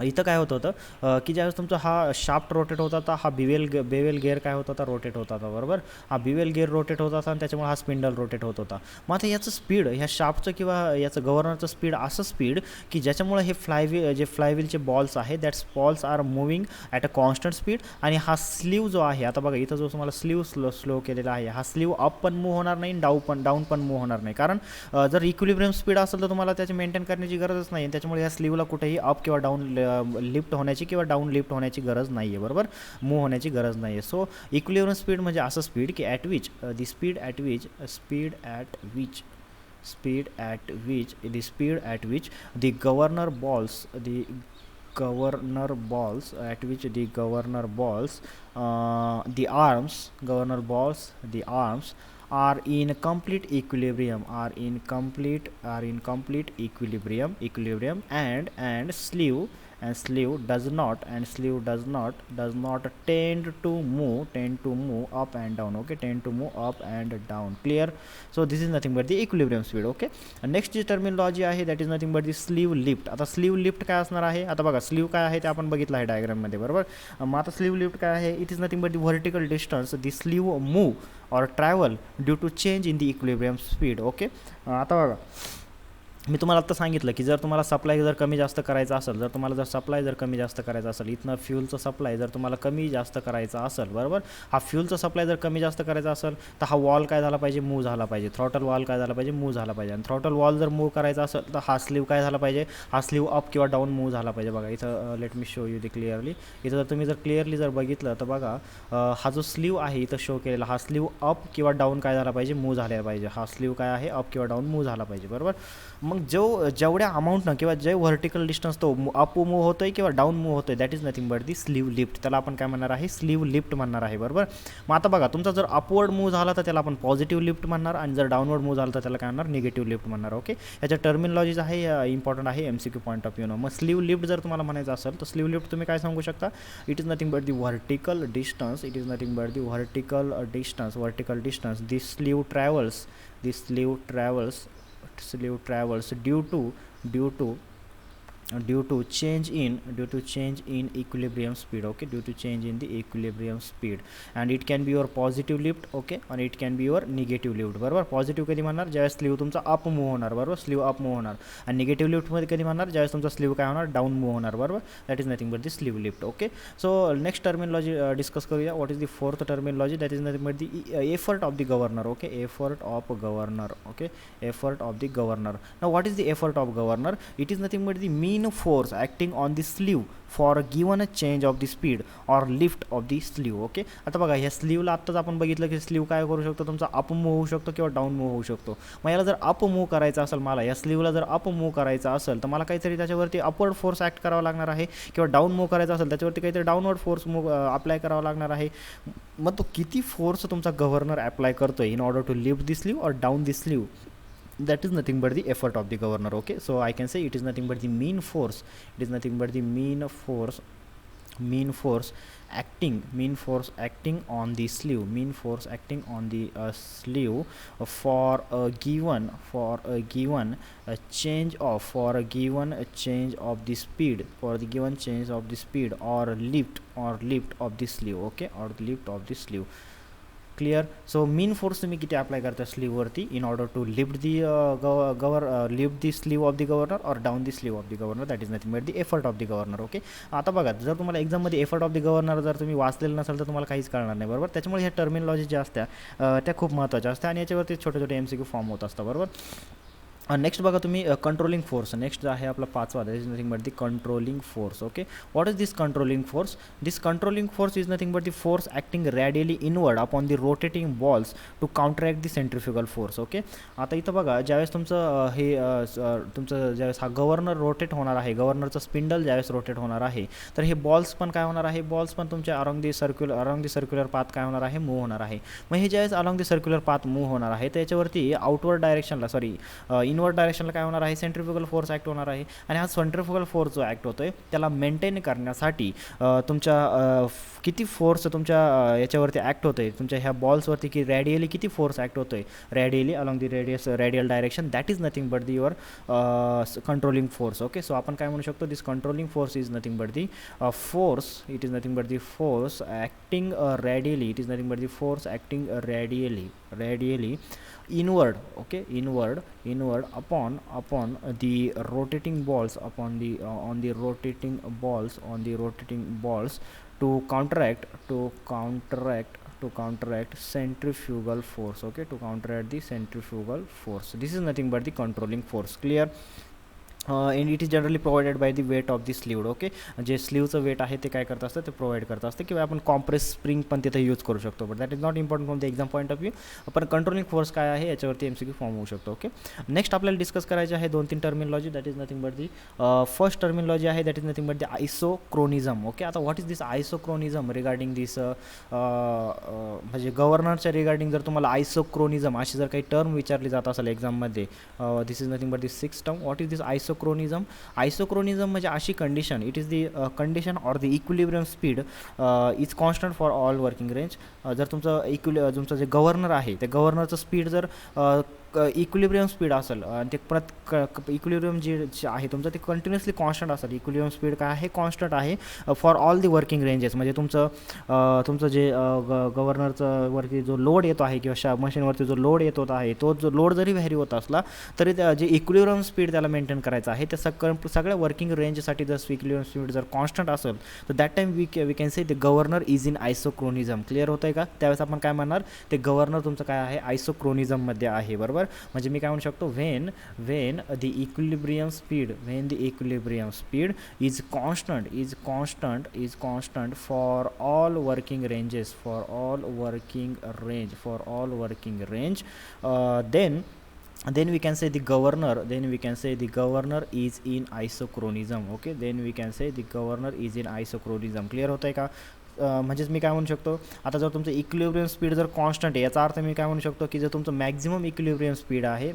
इथं काय होत होतं की ज्यावेळेस तुमचा हा शाफ्ट रोटेट होता होता, हा बेवेल गिअर काय होत होता, रोटेट होता होता, बरोबर. हा बेवेल गिअर रोटेट होत होता आणि त्याच्यामुळे हा स्पिंडल रोटेट होत होता. मग आता याचं स्पीड, ह्या शाफ्टचं किंवा याचं गव्हर्नरचं स्पीड असं स्पीड की ज्याच्यामुळे हे फ्लायव्हीलचे बॉल्स आहेत, that's balls are moving at a constant speed. आणि हा स्लीव जो आहे, आता बघा इथं जो तुम्हाला स्लीव स्लो केलेला आहे, हा स्लीव अप पण मूव्ह होणार नाही, डाऊन पण मूव्ह होणार नाही. कारण जर इक्विलिब्रियम स्पीड असेल तर तुम्हाला त्याची मेंटेन करण्याची गरजच नाही, त्याच्यामुळे या स्लीवला कुठेही अप किंवा डाऊन लिफ्ट होण्याची किंवा डाऊन लिफ्ट होण्याची गरज नाही आहे, बरोबर. मूव्ह होण्याची गरज नाही आहे. सो इक्विलिब्रियम स्पीड म्हणजे असं स्पीड की at which the speed at which the governor balls at which the governor balls the arms are in complete equilibrium and sleeve does not tend to move up and down, okay, tend to move up and down, clear. So this is nothing but the equilibrium speed, okay. And next जी terminology आहे, that is nothing but the sleeve lift. आता sleeve lift काय असणार आहे, आता बघा slew काय आहे ते आपण बघितलं आहे डायग्राममध्ये, बरोबर. मग आता स्लीव लिफ्ट काय आहे, it is nothing but the vertical distance the slew move or travel due to change in the equilibrium speed, okay. आता बघा, मी तुम्हाला आता सांगितलं की जर तुम्हाला सप्लाय जर कमी जास्त करायचा असेल, इथनं फ्यूलचं सप्लाय जर तुम्हाला कमी जास्त करायचा असेल, बरोबर. हा फ्यूलचा सप्लाय जर कमी जास्त करायचा असेल तर हा वॉल काय झाला पाहिजे, मूव्ह झाला पाहिजे. थ्रॉटल वॉल काय झाला पाहिजे, मूव्ह झाला पाहिजे. आणि थ्रॉटल वॉल जर मूव्ह करायचा असेल तर हा स्लीव काय झाला पाहिजे, हा स्लीव अप किंवा डाऊन मूव्ह झाला पाहिजे. बघा इथं let me show you the clearly. इथं जर तुम्ही क्लिअरली बघितलं तर बघा, हा जो स्लीव आहे इथं शो केलेला, हा स्लीव अप किंवा डाऊन काय झाला पाहिजे, मूव्ह झाला पाहिजे. हा स्लीव काय आहे, अप किंवा डाऊन मूव्ह झाला पाहिजे, बरोबर. मग जेवढ्या अमाऊंटनं किंवा जे व्हर्टिकल डिस्टन्स तो अप मूव्ह होतोय किंवा डाऊन मूव्ह होतोय, that is nothing but the sleeve lift. त्याला आपण काय म्हणणार आहे, स्लीव लिफ्ट म्हणणार आहे, बरोबर. मग आता बघा, तुमचा जर अपवर्ड मूव्ह झाला तर त्याला आपण पॉझिटिव्ह लिफ्ट म्हणणार, आणि जर डाऊनवर्ड मूव्ह झाला तर त्याला काय म्हणणार, निगेटिव्ह लिफ्ट म्हणणार, ओके. याच्या टर्मिनॉलॉजीज आहे, इम्पॉर्टंट आहे MCQ पॉईंट ऑफ व्ह्यूनं. मग स्लीव लिफ्ट जर तुम्हाला म्हणायचं असेल तर स्लीव लिफ्ट तुम्ही काय सांगू शकता, it is nothing but the vertical distance this slew travels due to due to change in equilibrium speed. Okay, due to change in the equilibrium speed, and it can be your positive lift. Okay, and it can be your negative lift. बरोबर, positive कधी म्हणणार ज्यावेळेस slew तुमचा up move होणार, बरोबर, slew up move होणार. आणि negative लिफ्टमध्ये कधी म्हणणार ज्यावेळेस तुमचा स्लीव काय होणार, डाऊन मूव्ह होणार, बरोबर. That is nothing but the sleeve lift. Okay, so next terminology discuss करूया. What is the fourth terminology, that is nothing but the effort of the governor. Okay, effort of governor. Okay, effort of the governor. Now what is the effort of governor? It is nothing but the mean force acting on the sleeve for given a change of the speed or lift of the slew. Okay, आता बघा ह्या स्लीवला आत्ताच आपण बघितलं की slew काय करू शकतो, तुमचा अप मूव्ह होऊ शकतो किंवा डाऊन मूव्ह होऊ शकतो. मग याला जर अप मूव्ह करायचं असेल, मला या स्लीवला जर अप मूव्ह करायचं असेल तर मला काहीतरी त्याच्यावरती अपवर्ड फोर्स ॲक्ट करावा लागणार आहे, किंवा डाऊन मूव्ह करायचं असेल त्याच्यावरती काहीतरी डाऊनवर्ड फोर्स अप्लाय करावा लागणार आहे. मग तो किती फोर्स तुमचा गव्हर्नर अप्लाय करतोय in order to lift the sleeve और down the sleeve, that is nothing but the effort of the governor. Okay, so I can say it is nothing but the mean force. It is nothing but the mean force acting on the sleeve, mean force acting on the sleeve for a given change of the speed, for the given change of the speed or lift of the sleeve. Okay, or the lift of the sleeve. Clear. So mean force तुम्ही किती apply करता स्लीववरती in order to lift the lift the sleeve of the governor और down the sleeve of the governor, that is nothing but the effort of the governor. Okay, आता बघा जर तुम्हाला एक्झाममध्ये एफर्ट ऑफ द गव्हर्नर जर तुम्ही वाचलेलं नसेल तर तुम्हाला काहीच कळणार नाही, बरोबर. त्याच्यामुळे ह्या टर्मिनॉलॉजी ज्या असत्या त्या खूप महत्त्वाच्या असतात आणि याच्यावरती छोटे छोटे MCQ फॉर्म होत असतात, बरोबर. नेक्स्ट बघा तुम्ही कंट्रोलिंग फोर्स. नेक्स्ट आहे आपला पाचवा, that is nothing but the controlling force. Okay, what is this controlling force? This controlling force is nothing but the force acting radially inward upon the rotating balls to counteract the centrifugal force. Okay, आता इथं बघा ज्यावेळेस तुमचं तुमचं ज्यावेळेस हा governor rotate होणार आहे, गव्हर्नरचं स्पिंडल ज्यावेळेस रोटेट होणार आहे, तर हे बॉल्स पण काय होणार आहे, बॉल्स पण तुमच्या अराउंड दी सर्क्युलर पाथ काय होणार आहे, मूव्ह होणार आहे. मग हे ज्यावेळेस around the circular path move होणार आहे त्याच्यावरती आउटवर्ड डायरेक्शनला इनवर्ड डायरेक्शनला काय होणार आहे, सेंट्रिफ्युगल फोर्स ॲक्ट होणार आहे. आणि हा सेंट्रिफ्युगल फोर्स जो ॲक्ट होतोय त्याला मेंटेन करण्यासाठी तुमच्या किती फोर्स तुमच्या याच्यावरती ॲक्ट होतोय, तुमच्या ह्या बॉल्सवरती की रॅडियली किती फोर्स ॲक्ट होतोय radially along the radial direction, that is nothing but the your controlling force. Okay, so आपण काय म्हणू शकतो, this controlling force is nothing but the force, it is nothing but the force acting radially, it is nothing but the force acting radially inward. Okay, inward upon the rotating balls, upon the on the rotating balls to counteract centrifugal force. Okay, to counteract the centrifugal force. This is nothing but the controlling force. Clear? and it is generally provided by the weight of the sleeve. Okay, जे स्लीवचं weight आहे ते काय करत असतं, ते provide करत असतं, किंवा आपण कॉम्प्रेस स्प्रिंग पण तिथे यूज करू शकतो. But that is not important from the exam point of view. पण कंट्रोलिंग फोर्स काय आहे याच्यावरती MCQ फॉर्म होऊ शकतो. ओके, नेक्स्ट आपल्याला डिस्कस करायचे आहे 2-3 terminology. That is nothing but the first terminology आहे, that is nothing but the isochronism. Okay, आता what is this isochronism regarding this म्हणजे गव्हर्नरच्या रिगार्डिंग जर तुम्हाला आयसोक्रोनिझम अशी जर काही टर्म विचारली जात असेल एक्झाममध्ये, this is nothing but the 6th term. What is this isochronism? Isochronism म्हणजे अशी condition, it is the condition or the equilibrium speed is constant for all working range. जर तुमचं तुमचं जे गव्हर्नर आहे ते गव्हर्नरचं स्पीड जर इक्विलिब्रियम स्पीड असेल आणि ते इक्विलिब्रियम जे आहे तुमचं ते कंटिन्युअसली कॉन्स्टंट असेल. इक्विलिब्रियम स्पीड काय आहे, कॉन्स्टंट आहे for all the working ranges. म्हणजे तुमचं जे गव्हर्नरचं वरती जो लोड येतो आहे किंवा मशीनवरती जो लोड येत होता आहे तो जो लोड जरी व्हॅरी होत असला तरी जे इक्विलिब्रियम स्पीड त्याला मेंटेन करायचं आहे, त्या सगळ्या वर्किंग रेंजसाठी जर इक्विलिब्रियम स्पीड जर कॉन्स्टंट असेल तर that time we can say the governor is in isochronism. Clear होतं आहे का? त्यावेळेस आपण काय म्हणणार, ते गव्हर्नर तुमचं काय आहे, आयसोक्रोनिझममध्ये आहे. बरोबर, म्हणजे मी काय म्हणू शकतो, when the equilibrium speed is constant for all working ranges, then we can say the governor is in isochronism. Okay, then we can say the governor is in isochronism. Clear होतं आहे का? म्हणजेच मी काय म्हणू शकतो, आता जर तुमचं इक्विलिब्रियम स्पीड जर कॉन्स्टंट आहे याचा अर्थ मी काय म्हणू शकतो की जर तुमचं मॅक्झिमम इक्विलिब्रियम स्पीड आहे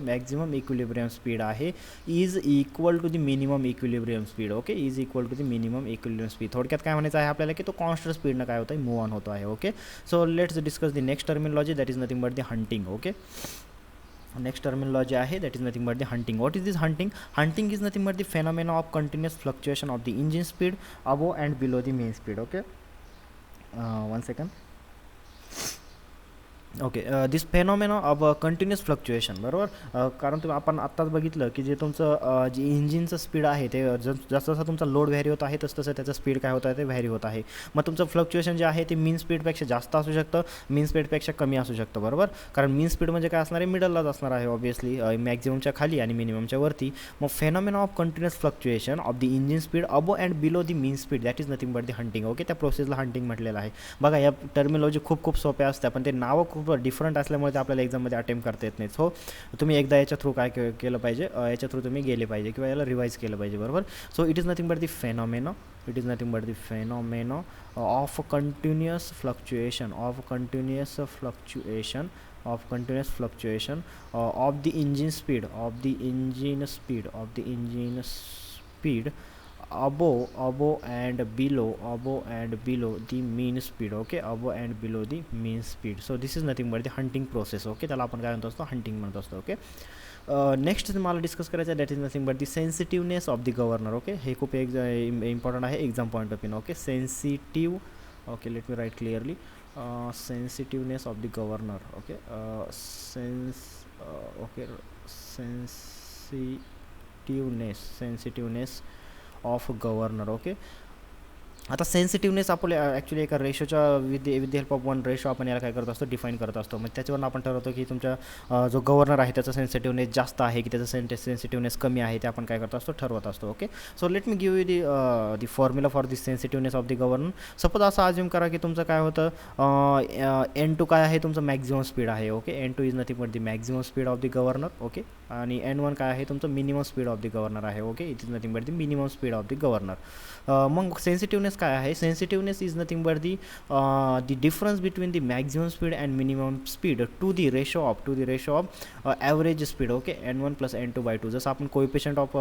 is equal to the minimum equilibrium speed. Okay, is equal to the minimum equilibrium speed. थोडक्यात काय म्हणायचं आहे आपल्याला की तो कॉन्स्टंट स्पीडनं काय होतं आहे, मूव्ह ऑन होतो आहे. Okay, so let's discuss the next terminology, that is nothing but the hunting. Okay, next terminology आहे that is nothing but the hunting. What is this hunting? Hunting is nothing but the phenomena of continuous fluctuation of the engine speed above and below the mean speed. Okay, one second. Okay, this phenomena of continuous fluctuation, बरोबर. कारण तुम्ही आपण आत्ताच बघितलं की जे तुमचं जे इंजिनचं स्पीड आहे ते जसं जसं तुमचा लोड व्हॅरी होत आहे तसं तसं त्याचं स्पीड काय होत आहे ते व्हॅरी होत आहे. मग तुमचं फ्लक्च्युएशन जे आहे ते मीन स्पीडपेक्षा जास्त असू शकतं, मीन स्पीडपेक्षा कमी असू शकतं, बरोबर. कारण मीन स्पीड म्हणजे काय असणार आहे, मिडललाच असणार आहे ऑब्वियसली, मॅक्झिममच्या खाली आणि मिनिममच्या वरती. मग phenomena of continuous fluctuation of the engine speed above and below the mean speed that is nothing but the hunting. Okay, त्या प्रोसेसला हंटिंग म्हटलेलं आहे. बघा, या टर्मिनॉलॉजी खूप खूप सोप्या असतात पण ते नावं खूप डिफरंट असल्यामुळे ते आपल्याला एक्झाममध्ये अटेम्प्ट करता येत नाही. सो तुम्ही एकदा याच्या थ्रू काय केलं पाहिजे, याच्या थ्रू तुम्ही गेले पाहिजे किंवा याला रिवाईज केलं पाहिजे, बरोबर. So it is nothing but the phenomena, it is nothing but the phenomena of continuous fluctuation of continuous fluctuation of continuous fluctuation of the engine speed above and below the mean speed. Okay, above and below the mean speed. So this is nothing but the hunting process. Okay, त्याला आपण काय म्हणतो असतो, hunting म्हणत असतो. Okay, next मला discuss करायचं आहे that is nothing but the sensitiveness of the governor. Okay, हे खूप इम्पॉर्टंट आहे exam point of view. Okay, sensitive. Okay, let me write clearly. Sensitiveness of the governor. Okay, sensitiveness of governor. Okay, आता सेन्सिटिव्हनेस आपल्या actually एका रेशोच्या with the help of one ratio आपण याला काय करत असतो, डिफाईन करत असतो. मग त्याच्यावरून आपण ठरवतो की तुमच्या जो गव्हर्नर आहे त्याचा सेन्सिटिव्हनेस जास्त आहे की त्याचा सेन्सिटिव्हनेस कमी आहे, ते आपण काय करत असतो, ठरवत असतो. Okay, so let me give you the formula for the sensitiveness of the governor. Suppose असं अज्युम करा की तुमचं काय होतं, N2 काय आहे, तुमचं मॅक्झिमम स्पीड आहे. Okay, N2 is nothing but the maximum speed of the governor. Okay, आणि N1 काय आहे, तुमचं minimum speed of the governor आहे. Okay, it is nothing but the minimum speed of the governor. मग sensitiveness काय आहे, sensitiveness is nothing but the difference between the maximum speed and minimum speed to the ratio of average speed. Okay, N1 + N2/2. जसं आपण coefficient of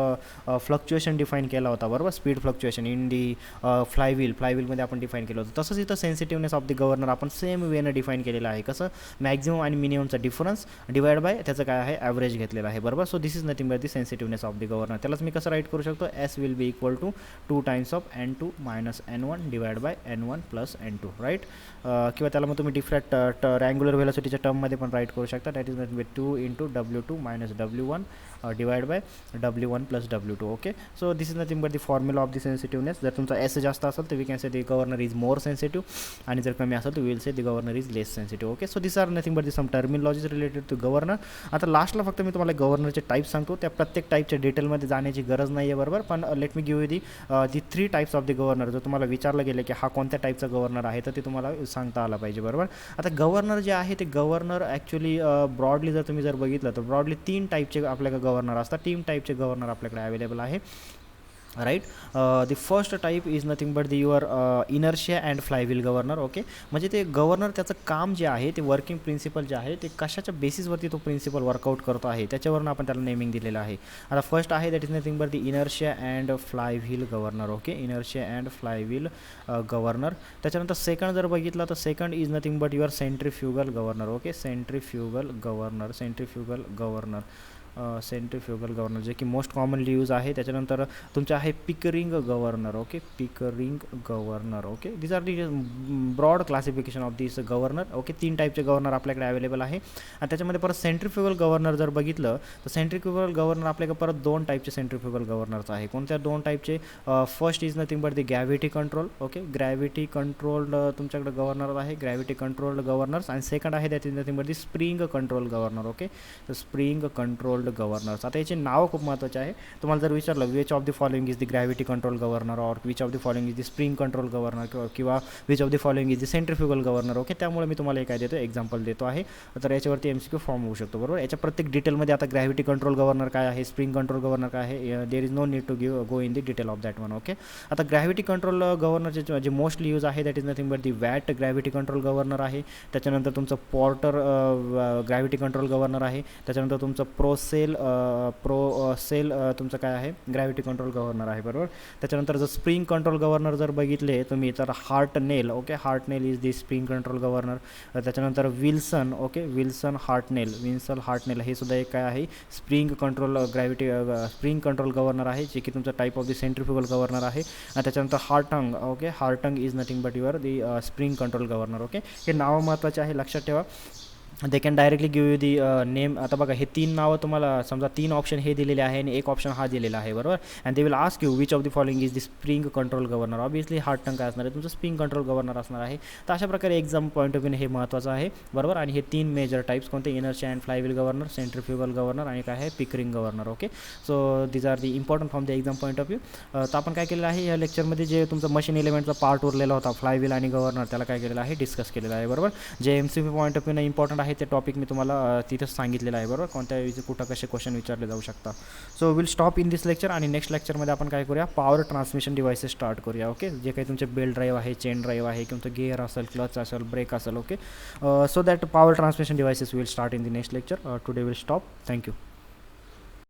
fluctuation define केला होता, बरोबर, speed fluctuation in दी फ्लायव्हीलमध्ये आपण define केलं होतं, तसंच इथं सेन्सिटिव्हनेस ऑफ दी गव्हर्नर आपण सेम वेनं डिफाईन केलेलं आहे. कसं, मॅक्झिमम आणि मिनिममचा डिफरन्स डिवाइड बाय त्याचं काय आहे, ॲव्हरेज घेतलेलं आहे, बरोबर. So this is nothing but the sensitiveness of the governor. त्यालाच मी कसं राईट करू शकतो, S will be equal to 2 times of N2 - N1 divide by N1 + N2, right. किंवा त्याला मग तुम्ही डिफरंट रँग्युलर व्हेलॉसिटीच्या टर्ममध्ये पण राईट करू शकता. That is nothing but 2 × W2 - W1 divide by W1 + W2. Okay, so this is nothing but the formula of the sensitiveness. जर तुमचा S जास्त असेल तर we can say the governor is more sensitive, आणि जर कमी असेल तर we will say the governor is less sensitive. Okay, so this are nothing but the some terminologies related to governor. आता लास्टला फक्त मी तुम्हाला गव्हर्नरचे टाईप सांगतो, त्या प्रत्येक टाईपच्या डिटेलमध्ये जाण्याची गरज नाही आहे, बरोबर. पण late me give you the 3 types of the governor. जर तुम्हाला विचारलं गेलं की हा कोणत्या टाईपचा गव्हर्नर आहे तर ते तुम्हाला सांगता आलं पाहिजे, बरोबर. आता गव्हर्नर जे आहे ते गव्हर्नर ॲक्च्युली ब्रॉडली जर तुम्ही जर बघितलं तर ब्रॉडली 3 टाईपचे आपल्याकडे गव्हर्नर असतात. 3 टाईपचे गव्हर्नर आपल्याकडे अवेलेबल आहे, right. The first type is nothing but the your inertia and flywheel governor. Okay, म्हणजे ते गव्हर्नर त्याचं काम जे आहे ते वर्किंग प्रिन्सिपल जे आहे ते कशाच्या बेसिसवरती तो प्रिन्सिपल वर्कआउट करतो आहे त्याच्यावरून आपण त्याला नेमिंग दिलेलं आहे. आता फर्स्ट आहे that is nothing but the inertia and flywheel governor. Okay, inertia and flywheel governor. त्याच्यानंतर सेकंड जर बघितलं तर second is nothing but your centrifugal governor. Okay, centrifugal governor जे की मोस्ट कॉमनली यूज आहे. त्याच्यानंतर तुमचं आहे Pickering governor. Okay, Pickering governor. Okay, this are the broad classification of this governor. Okay, 3 टाईपचे गव्हर्नर आपल्याकडे अवेलेबल आहे. आणि त्याच्यामध्ये परत सेंट्रीफ्युगल गव्हर्नर जर बघितलं तर सेंट्रीफ्युगल गव्हर्नर आपल्याकडे परत 2 टाईपचे सेंट्रीफ्युगल गव्हर्नर्स आहे. कोणत्या 2 टाईपचे, first is nothing but the gravity control. Okay, gravity controlled तुमच्याकडे गव्हर्नर आहे, ग्रॅव्हिटी कंट्रोल्ड गव्हर्नर्स. आणि सेकंड आहे that is nothing but the spring control governor. Okay, तर स्प्रिंग कंट्रोल्ड गव्हर्नर्स. आता याचे नाव खूप महत्त्वाचे आहे. तुम्हाला जर विचारलं which of the following is the gravity control governor or which of the following is the spring control governor किंवा which of the following is the centrifugal governor. Okay, त्यामुळे मी तुम्हाला काय देतो, एक्झाम्पल देतो आहे. तर याच्यावरती MCQ फॉर्म होऊ शकतो, बरोबर. याच्या प्रत्येक डिटेलमध्ये आता ग्रॅव्हिटी कंट्रोल गव्हर्नर काय आहे, स्प्रिंग कंट्रोल गव्हर्नर काय आहे, there is no need to go in the detail of that one. Okay, आता ग्रॅव्हिटी कंट्रोल गव्हर्नरचे जे मोस्टली यूज आहे that is nothing but the Watt gravity control governor आहे. त्याच्यानंतर तुमचं पॉर्टर ग्रॅव्हिटी कंट्रोल गव्हर्नर आहे. त्याच्यानंतर तुमचं प्रोसेस सेल तुमचं काय आहे ग्रॅव्हिटी कंट्रोल गव्हर्नर आहे बरोबर. त्याच्यानंतर जर स्प्रिंग कंट्रोल गव्हर्नर जर बघितले तुम्ही तर Hartnell okay, Hartnell is the spring control governor. त्याच्यानंतर Wilson okay, Wilson Hartnell हे सुद्धा एक काय आहे spring control spring control governor आहे, जे की तुमचं type of the centrifugal governor आहे. आणि त्याच्यानंतर Hartung okay, Hartung is nothing but your the spring control governor okay. हे नावं महत्त्वाचे आहे, लक्षात ठेवा. They can directly give you the name. आता बघा हे 3 नावं तुम्हाला समजा 3 ऑप्शन हे दिलेले आहे आणि एक ऑप्शन हा दिलेला आहे बरोबर. And they will ask you which of the following is the spring control governor. Obviously Hartung काय असणार आहे तुमचं स्प्रिंग कंट्रोल गव्हर्नर असणार आहे. तर अशा प्रकारे एक्झाम पॉईंट ऑफ व्ह्यूने हे महत्त्वाचं आहे बरोबर. आणि हे 3 मेजर टाईप्स कोणते, inertia and flywheel governor, centrifugal governor आणि काय आहे Pickering governor okay. So these are the important from the exam point of view. तर आपण काय केलेलं आहे या लेक्चरमध्ये जे तुमचं मशीन एलिमेंटचा पार्ट उरलेला होता फ्लायव्हील आणि गव्हर्नर त्याला काय केलेलं आहे डिस्कस केलेलं आहे बरोबर. जे MCQ पॉईंट ऑफ व्ह्यूने इम्पॉर्टंट आहे ते टॉपिक मी तुम्हाला तिथंच सांगितलेलं आहे बरोबर, कोणत्या कुठं कसे क्वेश्चन विचारले जाऊ शकता. So will stop in this lecture आणि नेक्स्ट लेक्चरमध्ये आपण काय करूया पॉवर ट्रान्समिशन डिव्हाइसेस स्टार्ट करूया ओके. जे काही तुमचे बेल्ट ड्राईव्ह आहे, चेन ड्राईव्ह आहे, किंवा गिअर असेल, क्लच असेल, ब्रेक असेल okay. So that power transmission devices will start in the next lecture. Today will stop. Thank you.